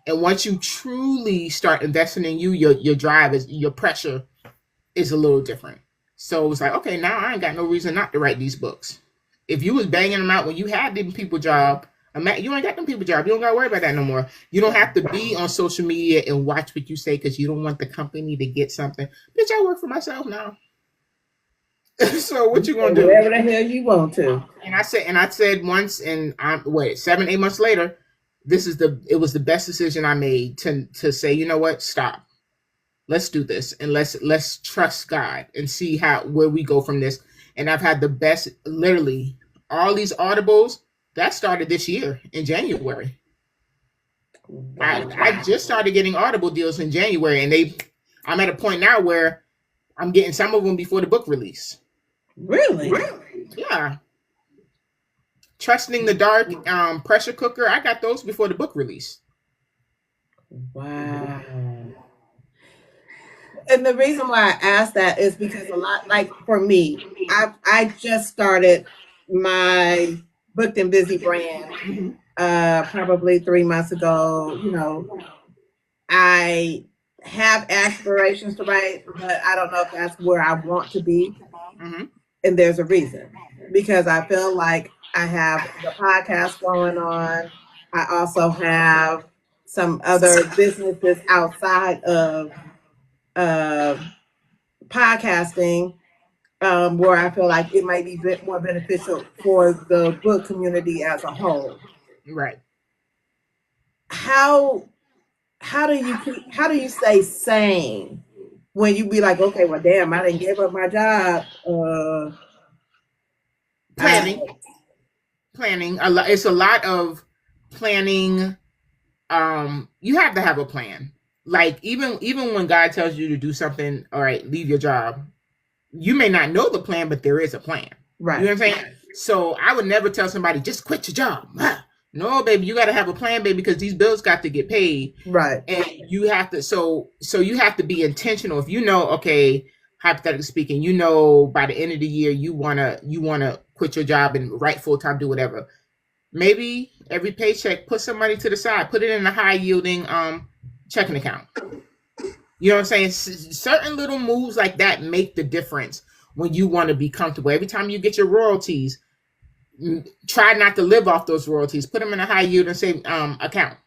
And once you truly start investing in you, your drive is your pressure is a little different. So it was like, okay, now I ain't got no reason not to write these books. If you was banging them out when you had them people job, you ain't got them people job. You don't got to worry about that no more. You don't have to be on social media and watch what you say because you don't want the company to get something. Bitch, I work for myself now. So what You you say gonna do? whatever the hell you want to. And I said once, and wait, 7, 8 months later, it was the best decision I made to say, you know what, stop. Let's do this and let's trust God and see where we go from this. And I've had the best, literally, all these audibles that started this year in January. I Wow. just started getting audible deals in January, and I'm at a point now where I'm getting some of them before the book release. Really? Yeah, trusting the dark, pressure cooker. I got those before the book release. Wow. And the reason why I asked that is because a lot, like for me, I just started my Booked and Busy brand Mm-hmm. probably 3 months ago. I have aspirations to write, but I don't know if that's where I want to be. Mm-hmm. And there's a reason because I feel like I have the podcast going on. I also have some other businesses outside of uh, podcasting where I feel like it might be a bit more beneficial for the book community as a whole. Right. how how do you stay sane when you be like, okay, well, damn, I didn't give up my job. I, Planning, planning. A lot. It's a lot of planning. You have to have a plan. Like even when God tells you to do something, all right, leave your job. You may not know the plan, but there is a plan. You know what right, I'm saying? So I would never tell somebody just quit your job. No, baby, you got to have a plan, baby, because these bills got to get paid, right, and you have to. So you have to be intentional. If you know, okay, hypothetically speaking, you know by the end of the year you wanna quit your job and write full time, do whatever. Maybe every paycheck, put some money to the side, put it in a high yielding checking account. You know what I'm saying? Certain little moves like that make the difference when you want to be comfortable. Every time you get your royalties, try not to live off those royalties. Put them in a high yield and say account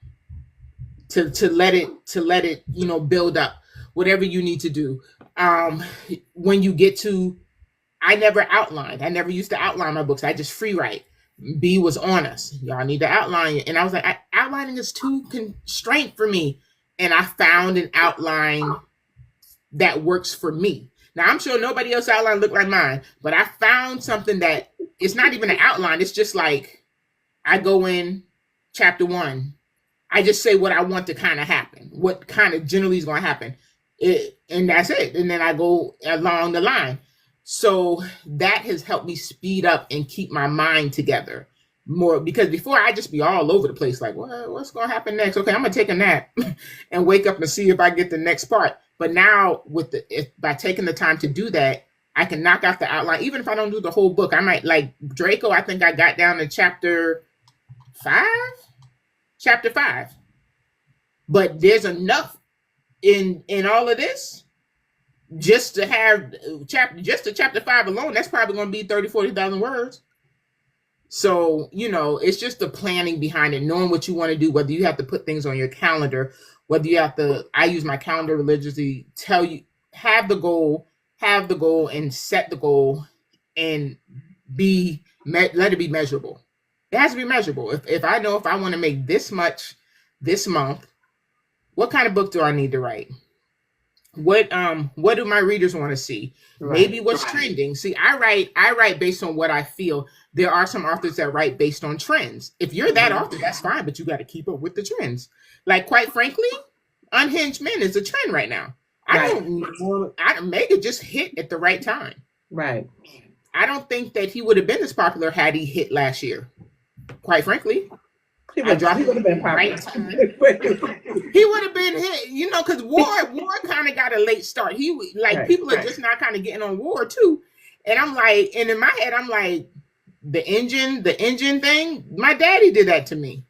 to let it build up. Whatever you need to do. When you get to, I never outlined. I never used to outline my books. I just free write. B was on us. Y'all need to outline it, and I was like, outlining is too constraint for me. And I found an outline that works for me. Now I'm sure nobody else outline look like mine, but I found something that it's not even an outline. It's just like I go in chapter one. I just say what I want to kind of happen, what kind of generally is going to happen, and that's it. And then I go along the line. So that has helped me speed up and keep my mind together more, because before I just be all over the place, like, what's going to happen next? Okay, I'm gonna take a nap and wake up and see if I get the next part. But now by taking the time to do that, I can knock out the outline. Even if I don't do the whole book, I might, like Draco. I think I got down to five, chapter five. But there's enough in all of this just to have chapter five alone. That's probably going to be 40,000 words. So, it's just the planning behind it, knowing what you want to do, whether you have to put things on your calendar, whether you have to, I use my calendar religiously, tell you, have the goal and set the goal and let it be measurable. It has to be measurable. If I know if I want to make this much this month, what kind of book do I need to write? What do my readers want to see? Right. Maybe what's trending. See, I write based on what I feel. There are some authors that write based on trends. If you're that author, that's fine, but you got to keep up with the trends. Like, quite frankly, Unhinged Men is a trend right now. Right. Mega just hit at the right time. Right. I don't think that he would have been as popular had he hit last year. Quite frankly. He would have been popular. Right. He would have been hit, because war kind of got a late start. People are just now kind of getting on war too. And I'm like, and in my head, I'm like, the engine thing, my daddy did that to me.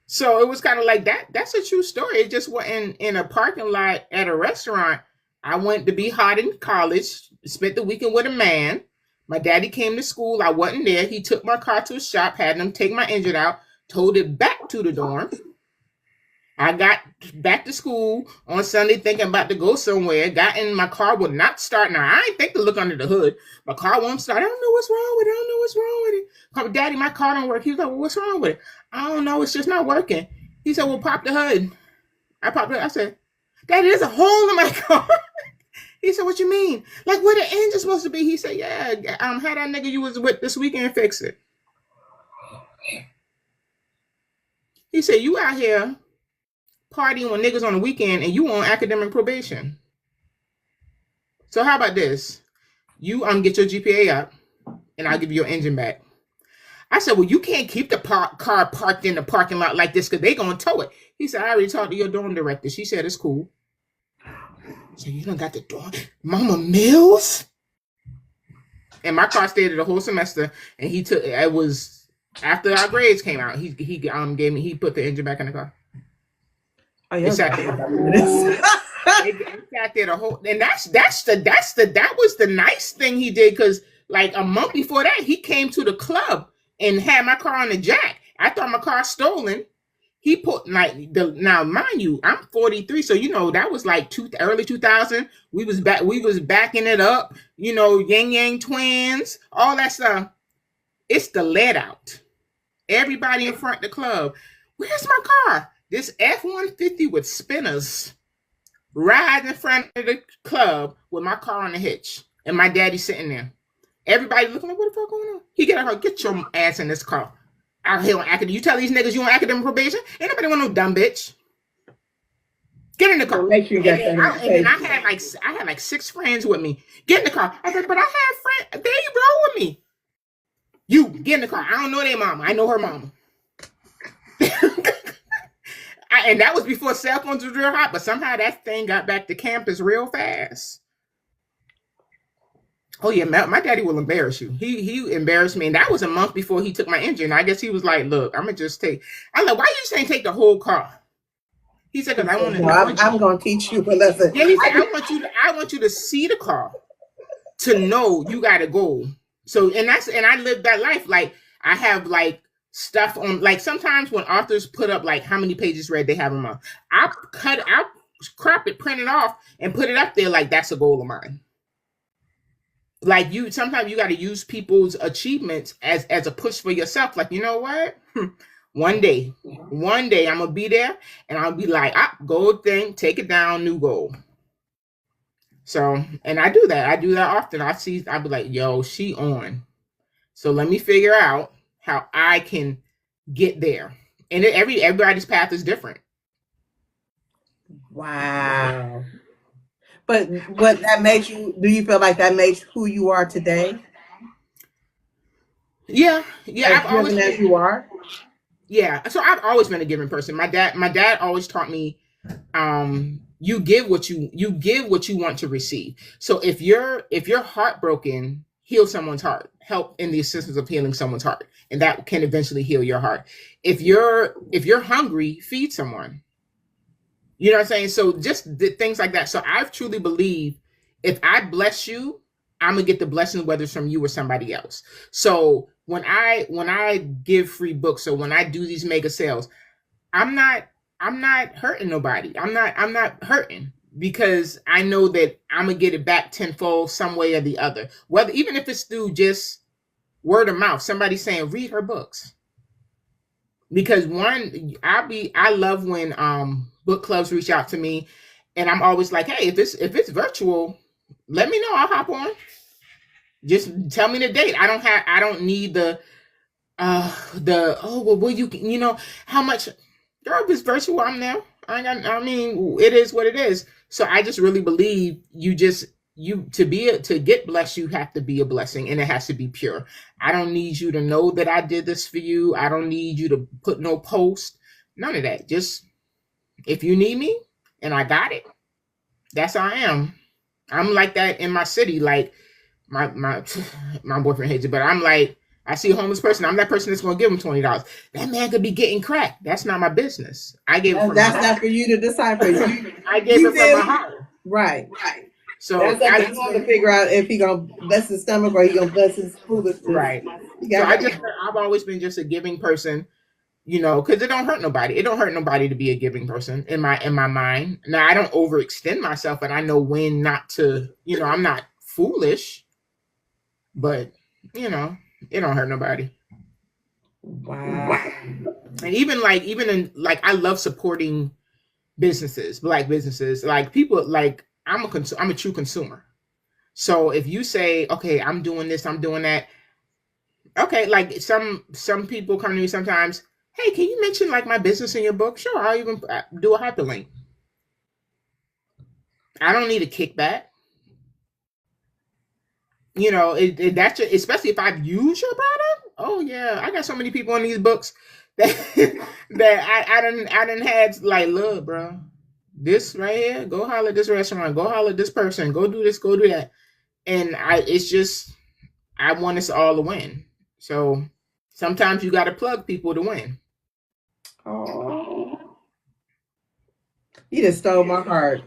So it was kind of like that. That's a true story. It just went in a parking lot at a restaurant. I went to be hot in college, spent the weekend with a man. My daddy came to school. I wasn't there. He took my car to a shop, had them take my engine out, towed it back to the dorm. I got back to school on Sunday thinking about to go somewhere. Got in my car, would not start. Now, I ain't think to look under the hood. My car won't start. I don't know what's wrong with it. I don't know what's wrong with it. Called, Daddy, my car don't work. He was like, well, what's wrong with it? I don't know. It's just not working. He said, well, pop the hood. I popped it. I said, Daddy, there's a hole in my car. He said, what you mean? Like, where the engine's supposed to be? He said, yeah, had that nigga you was with this weekend fix it. He said, you out here partying with niggas on the weekend and you on academic probation. So how about this? You get your GPA up and I'll give you your engine back. I said, well, you can't keep the car parked in the parking lot like this because they going to tow it. He said, I already talked to your dorm director. She said it's cool. So you done got the dorm? Mama Mills? And my car stayed there the whole semester, and it was after our grades came out. He put the engine back in the car. Oh, yeah. It sat there the whole, and that was the nice thing he did, because like a month before that, he came to the club and had my car on the jack. I thought my car stolen. He put now mind you, I'm 43, so that was like early 2000. We was backing it up, Yang Yang Twins, all that stuff. It's the let out. Everybody in front of the club. Where's my car? This F-150 with spinners riding in front of the club with my car on the hitch. And my daddy sitting there. Everybody looking like, what the fuck going on? He get out, get your ass in this car. Out here on academic. You tell these niggas you on academic probation? Ain't nobody want no dumb bitch. Get in the car. Make sure you got and then I had like 6 friends with me. Get in the car. I said, but I have friends. They roll with me. You get in the car. I don't know their mama. I know her mama. And that was before cell phones was real hot, but somehow that thing got back to campus real fast. Oh yeah, my daddy will embarrass you. He embarrassed me, and that was a month before he took my engine. I guess he was like, "Look, I'm gonna just take." I'm like, "Why you saying take the whole car?" He said, "Because I want to." No, I'm gonna teach you a lesson. Yeah, he said, I want you to see the car to know you got to go. So, and I lived that life. Like I have like stuff on. Like sometimes when authors put up like how many pages read they have a month, I crop it, print it off, and put it up there. Like that's a goal of mine. Like sometimes you got to use people's achievements as a push for yourself. Like, you know what? One day I'm gonna be there and I'll be like, gold thing, take it down, new goal. So, and I do that often. I'll be like, yo, she on. So let me figure out how I can get there. And everybody's path is different. Wow. But what that makes you, do you feel like that makes who you are today? Yeah. As driven as you are? Yeah. So I've always been a giving person. My dad always taught me, you give what you want to receive. So if you're heartbroken, heal someone's heart. Help in the assistance of healing someone's heart. And that can eventually heal your heart. If you're hungry, feed someone. You know what I'm saying? So just things like that. So I've truly believed if I bless you, I'm gonna get the blessing, whether it's from you or somebody else. So when I give free books, or when I do these mega sales, I'm not hurting nobody. I'm not hurting because I know that I'm gonna get it back tenfold some way or the other. Whether even if it's through just word of mouth, somebody saying read her books. Because I love when book clubs reach out to me, and I'm always like, hey, if it's virtual, let me know. I'll hop on. Just tell me the date. I don't need the will you know how much. Girl, if it's virtual, I'm there. I mean, it is what it is. So I just really believe to get blessed, you have to be a blessing, and it has to be pure. I don't need you to know that I did this for you. I don't need you to put no post, none of that. Just if you need me and I got it, that's how I am. I'm like that in my city. Like my boyfriend hates it, but I'm like, I see a homeless person, I'm that person that's going to give him $20. That man could be getting crack. That's not my business. I gave it from that's not for you to decide for you. I gave it from my heart. Right. So that's up to him to figure out if he gonna bless his stomach or he gonna bless his foolishness. Right. So I've always been just a giving person, you know, because it don't hurt nobody. It don't hurt nobody to be a giving person in my mind. Now I don't overextend myself, and I know when not to. You know, I'm not foolish, but you know, it don't hurt nobody. Wow. And even in I love supporting businesses, black businesses, like people like. I'm a true consumer. So if you say, okay, I'm doing this, I'm doing that. Okay, like some people come to me sometimes, hey, can you mention like my business in your book? Sure, I'll even do a hyperlink. I don't need a kickback. You know, that's especially if I've used your product. Oh yeah, I got so many people in these books that I done had like, look, bro. This right here, go holler at this restaurant, go holler at this person, go do this, go do that. And it's just, I want us all to win. So sometimes you got to plug people to win. Oh, you just stole my heart.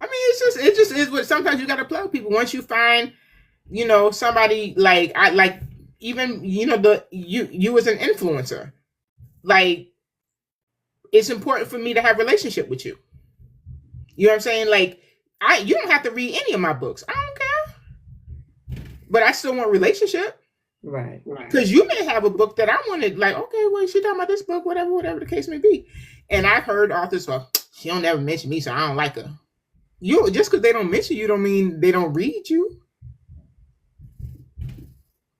I mean, it just is what sometimes you got to plug people. Once you find, you know, somebody even, you know, you as an influencer, like it's important for me to have a relationship with you. You know what I'm saying? Like, you don't have to read any of my books. I don't care. But I still want a relationship. Right. Because you may have a book that I wanted, like, okay, well, she talking about this book, whatever the case may be. And I've heard authors, well, she don't ever mention me, so I don't like her. You just because they don't mention you don't mean they don't read you.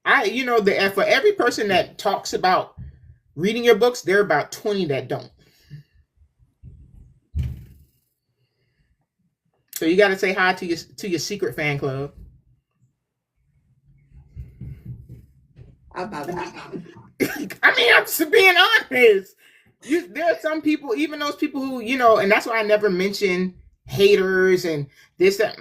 For every person that talks about reading your books, there are about 20 that don't. So you got to say hi to your secret fan club. I'm not that. I mean, I'm just being honest. There are some people, even those people who, and that's why I never mention haters and this, that.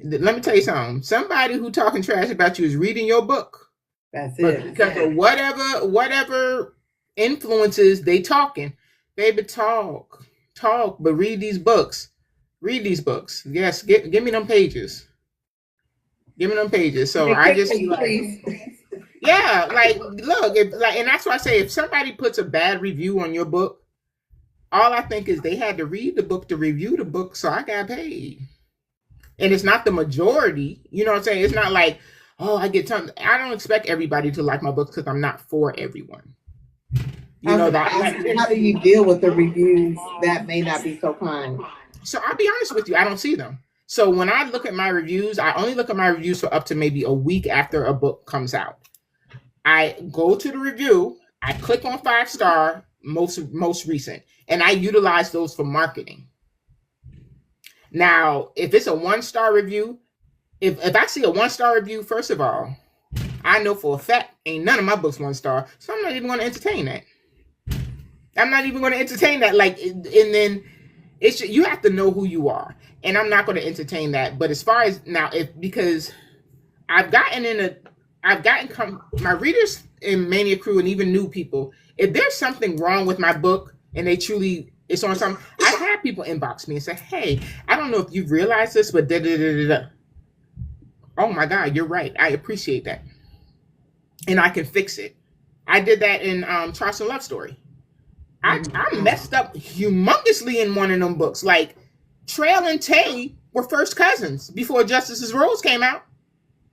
Let me tell you something. Somebody who talking trash about you is reading your book. That's it. Because of whatever influences they talking. Baby, talk, but read these books. Read these books. Yes, give me them pages. Give me them pages. So I just yeah, like look, and that's why I say if somebody puts a bad review on your book, all I think is they had to read the book to review the book, so I got paid. And it's not the majority, you know what I'm saying? It's not like, oh, I don't expect everybody to like my books because I'm not for everyone. How do you deal with the reviews that may not be so kind? So I'll be honest with you, I don't see them. So when I look at my reviews, I only look at my reviews for up to maybe a week after a book comes out. I go to the review, I click on 5-star, most recent, and I utilize those for marketing. Now, if it's a 1-star review, if I see a 1-star review, first of all, I know for a fact ain't none of my books 1-star, so I'm not even going to entertain that. I'm not even going to entertain that. Like, and then you have to know who you are, and I'm not going to entertain that. But as far as now, because I've gotten my readers in Mania Crew and even new people, if there's something wrong with my book and it's on something, I've had people inbox me and say, hey, I don't know if you've realized this, but da-da-da-da-da. Oh my God, you're right. I appreciate that. And I can fix it. I did that in Charleston Love Story. I messed up humongously in one of them books. Like, Trail and Tay were first cousins before Justice's Rose came out.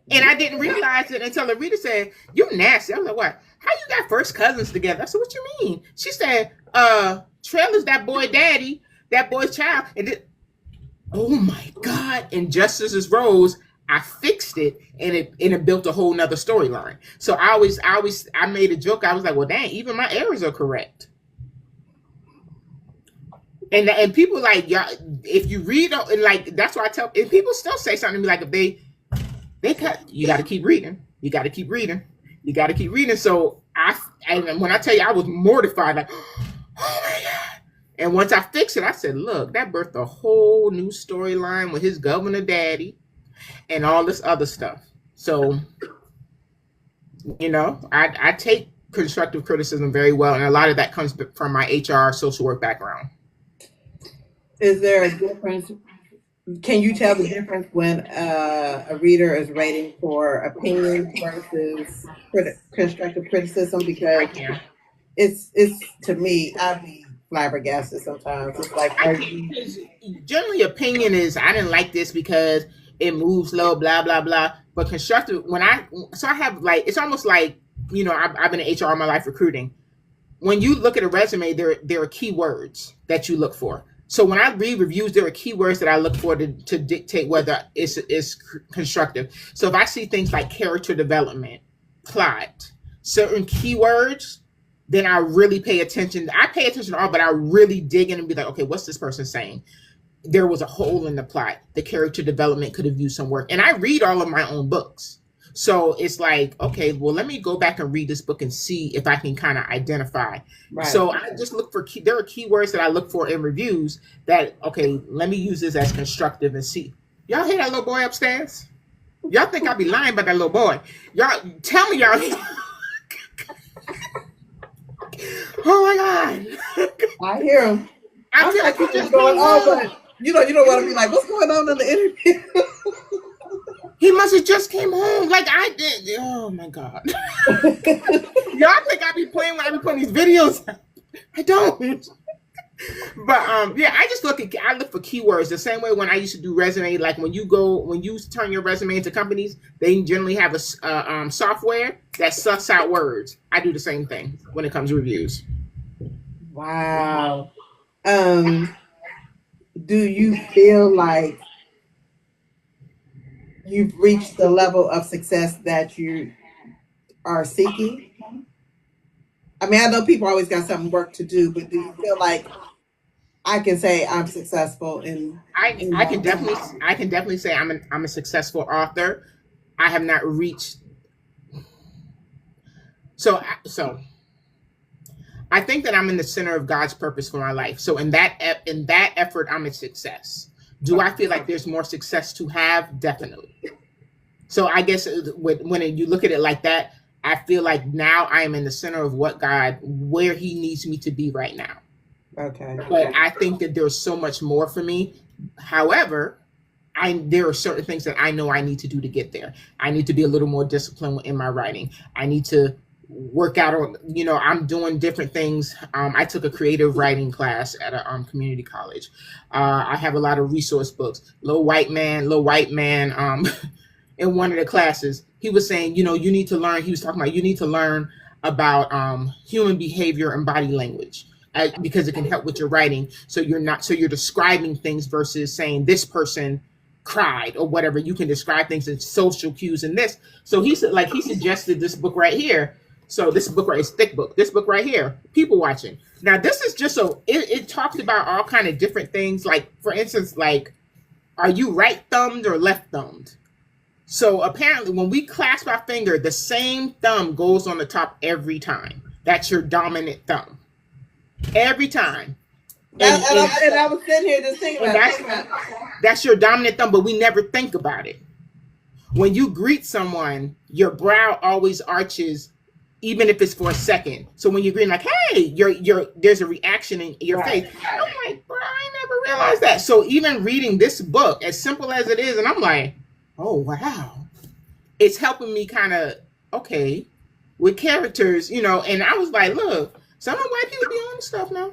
And I didn't realize it until the reader said, you nasty. I was like, what? How you got first cousins together? I said, what you mean? She said, Trail is that boy daddy, that boy's child. And oh my God. In Justice's Rose, I fixed it and it built a whole nother storyline. So I made a joke. I was like, well, dang, even my errors are correct. And people like, yeah, if you read, and like, that's why I tell, and people still say something to me like, if they cut, you got to keep reading. You got to keep reading. You got to keep reading. So and when I tell you, I was mortified, like, oh my God. And once I fixed it, I said, look, that birthed a whole new storyline with his governor daddy and all this other stuff. So, I take constructive criticism very well. And a lot of that comes from my HR social work background. Is there a difference? Can you tell the difference when a reader is rating for opinion versus constructive criticism? Because it's to me, I'd be flabbergasted sometimes. It's like, generally opinion is, I didn't like this because it moves slow, blah blah blah. But constructive, I have like, it's almost like, I've been in HR all my life recruiting. When you look at a resume, there are keywords that you look for. So when I read reviews, there are keywords that I look for to dictate whether it's constructive. So if I see things like character development, plot, certain keywords, then I really pay attention. I pay attention to all, but I really dig in and be like, okay, what's this person saying? There was a hole in the plot. The character development could have used some work. And I read all of my own books. So it's like, okay, well, let me go back and read this book and see if I can kind of identify. Right. So I just look for, there are keywords that I look for in reviews that, okay, let me use this as constructive and see. Y'all hear that little boy upstairs? Y'all think I be lying about that little boy? Y'all, tell me y'all. Oh my God. I hear him. I feel like he's just going on, but you don't want to be like, what's going on in the interview? He must have just came home like I did. Oh my God. Y'all think I be playing when I be putting these videos? I don't. But yeah, I look for keywords the same way when I used to do resume. Like when you turn your resume into companies, they generally have software that sucks out words. I do the same thing when it comes to reviews. Wow. Um, do you feel like you've reached the level of success that you are seeking? I mean, I know people always got some work to do, but do you feel like I can say I'm successful in I can definitely say I'm a successful author. I have not reached so I think that I'm in the center of God's purpose for my life. So in that effort, I'm a success. Do I feel like there's more success to have? Definitely. So I guess when you look at it like that, I feel like now I am in the center of where He needs me to be right now. Okay. But I think that there's so much more for me. However, there are certain things that I know I need to do to get there. I need to be a little more disciplined in my writing. I need to work out on, I'm doing different things. I took a creative writing class at a community college. I have a lot of resource books. Little white man, in one of the classes, he was saying, you need to learn. He was talking about you need to learn about human behavior and body language. Because it can help with your writing, so you're describing things versus saying this person cried or whatever. You can describe things in social cues and this. So he said, like he suggested this book right here. So this book right is thick book. This book right here, people watching. Now this is just it talks about all kind of different things. Like for instance, like are you right thumbed or left thumbed? So apparently, when we clasp our finger, the same thumb goes on the top every time. That's your dominant thumb. Every time. And I was sitting here just thinking about that's your dominant thumb, but we never think about it. When you greet someone, your brow always arches, even if it's for a second. So when you're greeting, like, hey, there's a reaction in your face. I'm like, bro, I never realized that. So even reading this book, as simple as it is, and I'm like, oh wow. It's helping me kind of, okay, with characters, and I was like, look, some of white people be on the stuff now.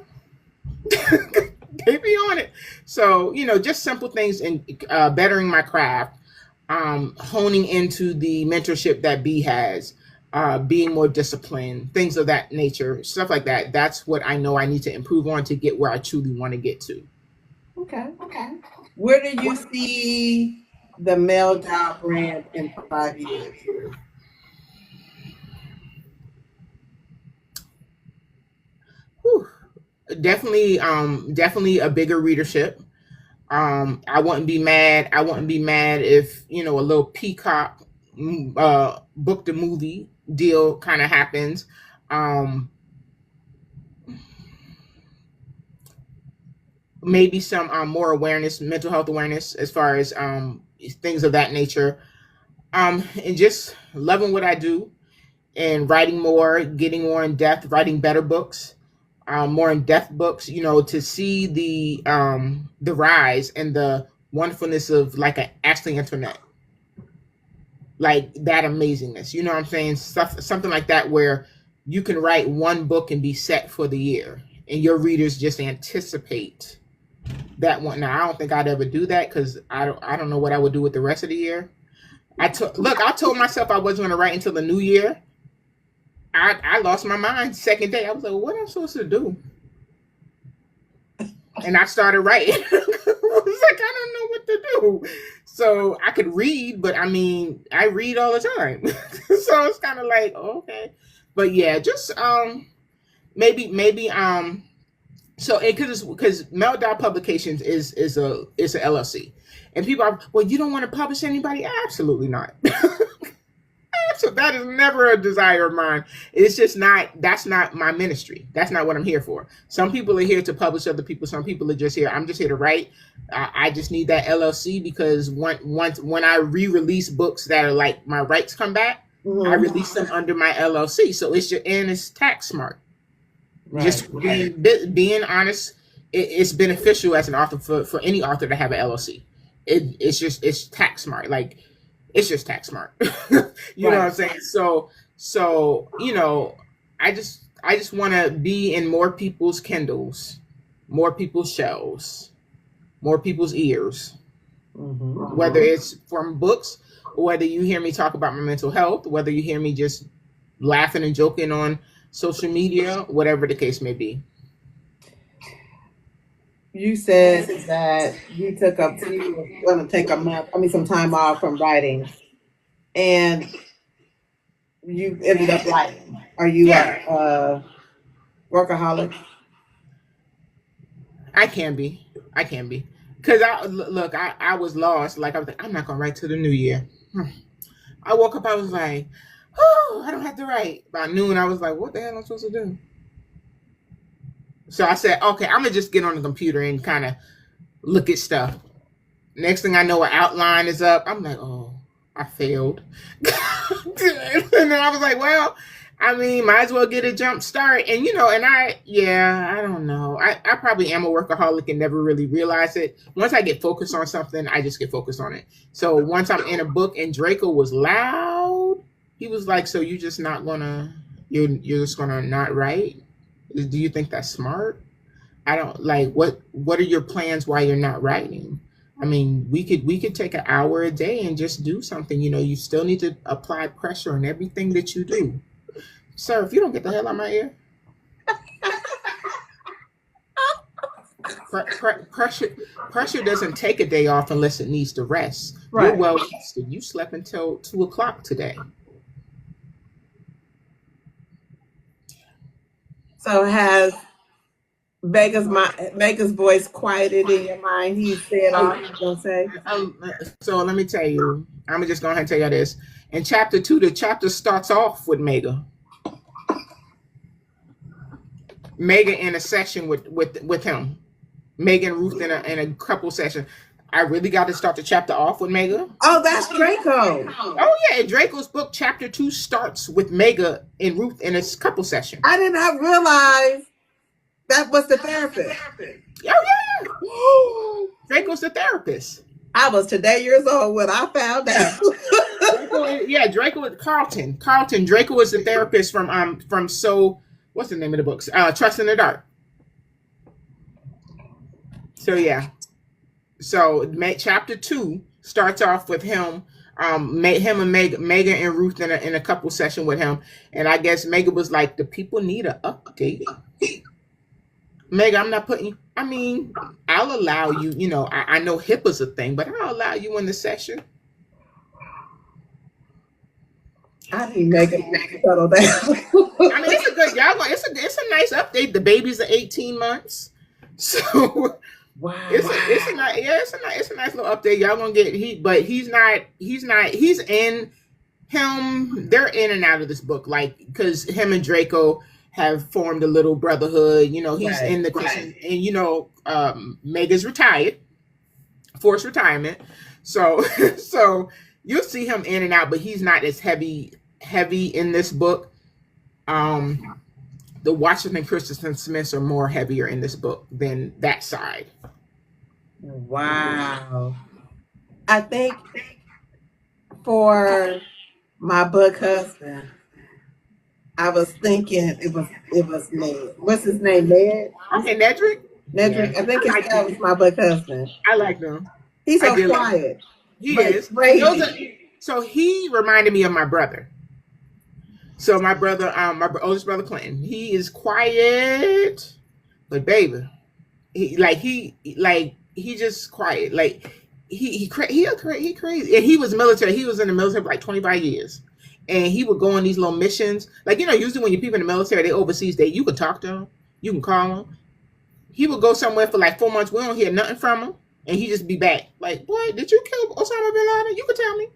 They be on it. So, just simple things in bettering my craft, honing into the mentorship that B has, being more disciplined, things of that nature, stuff like that. That's what I know I need to improve on to get where I truly want to get to. Okay. Where do you see the Mel Dau brand in 5 years? Whew. Definitely a bigger readership. I wouldn't be mad. I wouldn't be mad if a little Peacock book the movie deal kind of happens. Maybe some more awareness, mental health awareness, as far as things of that nature. And just loving what I do and writing more, getting more in depth, writing better books. More in-depth books, to see the rise and the wonderfulness of like an Ashley internet, like that amazingness. You know what I'm saying? Something like that where you can write one book and be set for the year, and your readers just anticipate that one. Now I don't think I'd ever do that because I don't know what I would do with the rest of the year. I told myself I wasn't going to write until the new year. I lost my mind second day. I was like, what am I supposed to do? And I started writing. I was like, I don't know what to do. So I could read, but I mean, I read all the time. So it's kind of like, okay. But yeah, just maybe so because Mel Dau Publications is a LLC. And people are, well, you don't want to publish anybody? Absolutely not. So that is never a desire of mine. It's just that's not my ministry. That's not what I'm here for. Some people are here to publish other people. Some people are just here. I'm just here to write. I just need that LLC because when I re-release books that are like my rights come back, I release them under my LLC. So it's tax smart. Right, just being honest, it's beneficial as an author for any author to have an LLC. It's tax smart. Like, it's just tax smart. You know what I'm saying? So I just want to be in more people's Kindles more people's shelves, more people's ears, whether Mm-hmm. it's from books, or whether you hear me talk about my mental health, whether you hear me just laughing and joking on social media, whatever the case may be. You said that you were going to take a month, I mean, some time off from writing, and you ended up writing. Are you Yeah, a workaholic? I can be. I can be. Because look, I was lost. Like, I was like, I'm not going to write till the new year. I woke up, I was like, oh, I don't have to write. By noon, I was like, what the hell am I supposed to do? So I said, okay, I'm going to just get on the computer and kind of look at stuff. Next thing I know, an outline is up. I'm like, oh, I failed. And then I was like, well, I mean, might as well get a jump start. And, I don't know. I probably am a workaholic and never really realize it. Once I get focused on something, I just get focused on it. So once I'm in a book and Draco was loud, he was like, so you're just gonna not write? Do you think that's smart? I don't like what are your plans while you're not writing? I mean, we could take an hour a day and just do something. You still need to apply pressure on everything that you do. Sir, if you don't get the hell out of my ear, pressure doesn't take a day off unless it needs to rest. You're Right. well rested. You slept until 2 o'clock today. So has Vega's voice quieted in your mind? He said all Oh, he's gonna say. so let me tell you. I'm just going to tell you this. In chapter 2, the chapter starts off with Mega in a session with him. Megan Ruth in a couple session. I really got to start the chapter off with Mega. Oh, that's Draco. Oh yeah, Draco's book chapter 2 starts with Mega and Ruth in a couple session. I did not realize that was the therapist. Oh yeah, Draco's the therapist. I was today years old when I found out. Draco with Carlton. Draco is the therapist from what's the name of the books? Trust in the Dark. So yeah. So chapter 2 starts off with him, him and Megan and Ruth in a couple session with him, and I guess Megan was like, "The people need an update." Megan, I'm not putting you. I mean, I'll allow you. I know HIPAA's a thing, but I'll allow you in the session. I need Megan to settle down. I mean, it's a good y'all. It's a nice update. The baby's at 18 months, so Wow. it's a nice little update. Y'all gonna get he's in him. They're in and out of this book, like because him and Draco have formed a little brotherhood. He's Right. in the Christian, and Mega's retired, forced retirement. So so you'll see him in and out, but he's not as heavy in this book. The Washington Christensen Smiths are more heavier in this book than that side. Wow. I think for my book husband, I was thinking it was Ned. What's his name? Ned? Okay, Nedrick. Nedrick. I think that was my book husband. I like them. He's I so do. quiet. He But is. crazy. So he reminded me of my brother. So my brother, my oldest brother Clinton, he is quiet, but baby, he just quiet. Like he crazy. And he was military. He was in the military for like 25 years. And he would go on these little missions. Like, usually when you people in the military, they overseas, you can talk to them. You can call them. He would go somewhere for like 4 months. We don't hear nothing from him. And he just be back. Like, boy, did you kill Osama bin Laden? You can tell me.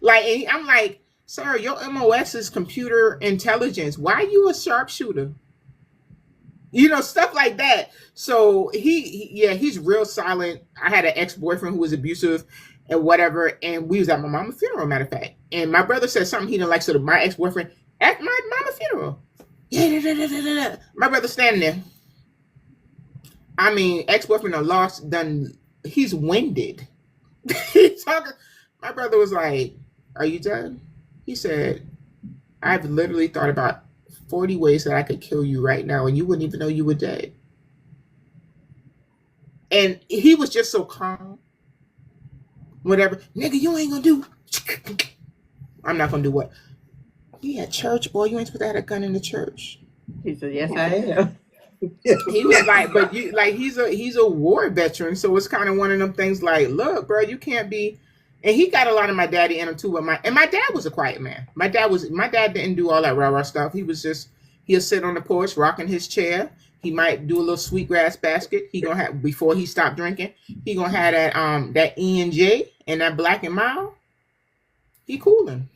Like, and I'm like, sir, your MOS is computer intelligence. Why are you a sharpshooter? Stuff like that. So he's real silent. I had an ex-boyfriend who was abusive and whatever, and we was at my mama's funeral, matter of fact. And my brother said something he didn't like, so my ex-boyfriend at my mama's funeral. Yeah, my brother standing there. I mean, ex-boyfriend he's winded. He's talking. My brother was like, "Are you done?" He said, "I've literally thought about 40 ways that I could kill you right now, and you wouldn't even know you were dead." And he was just so calm. Whatever, nigga, you ain't gonna do. I'm not gonna do what? You at church, boy. You ain't supposed to have a gun in the church. He said, "Yes, I am." He was like, but you like he's a war veteran, so it's kind of one of them things. Like, look, bro, you can't be. And he got a lot of my daddy in him too. But my dad was a quiet man. My dad didn't do all that rah stuff. He was just he'll sit on the porch rocking his chair. He might do a little sweetgrass basket. He gonna have before he stopped drinking. He gonna have that E and J and that Black and Mild. He cooling.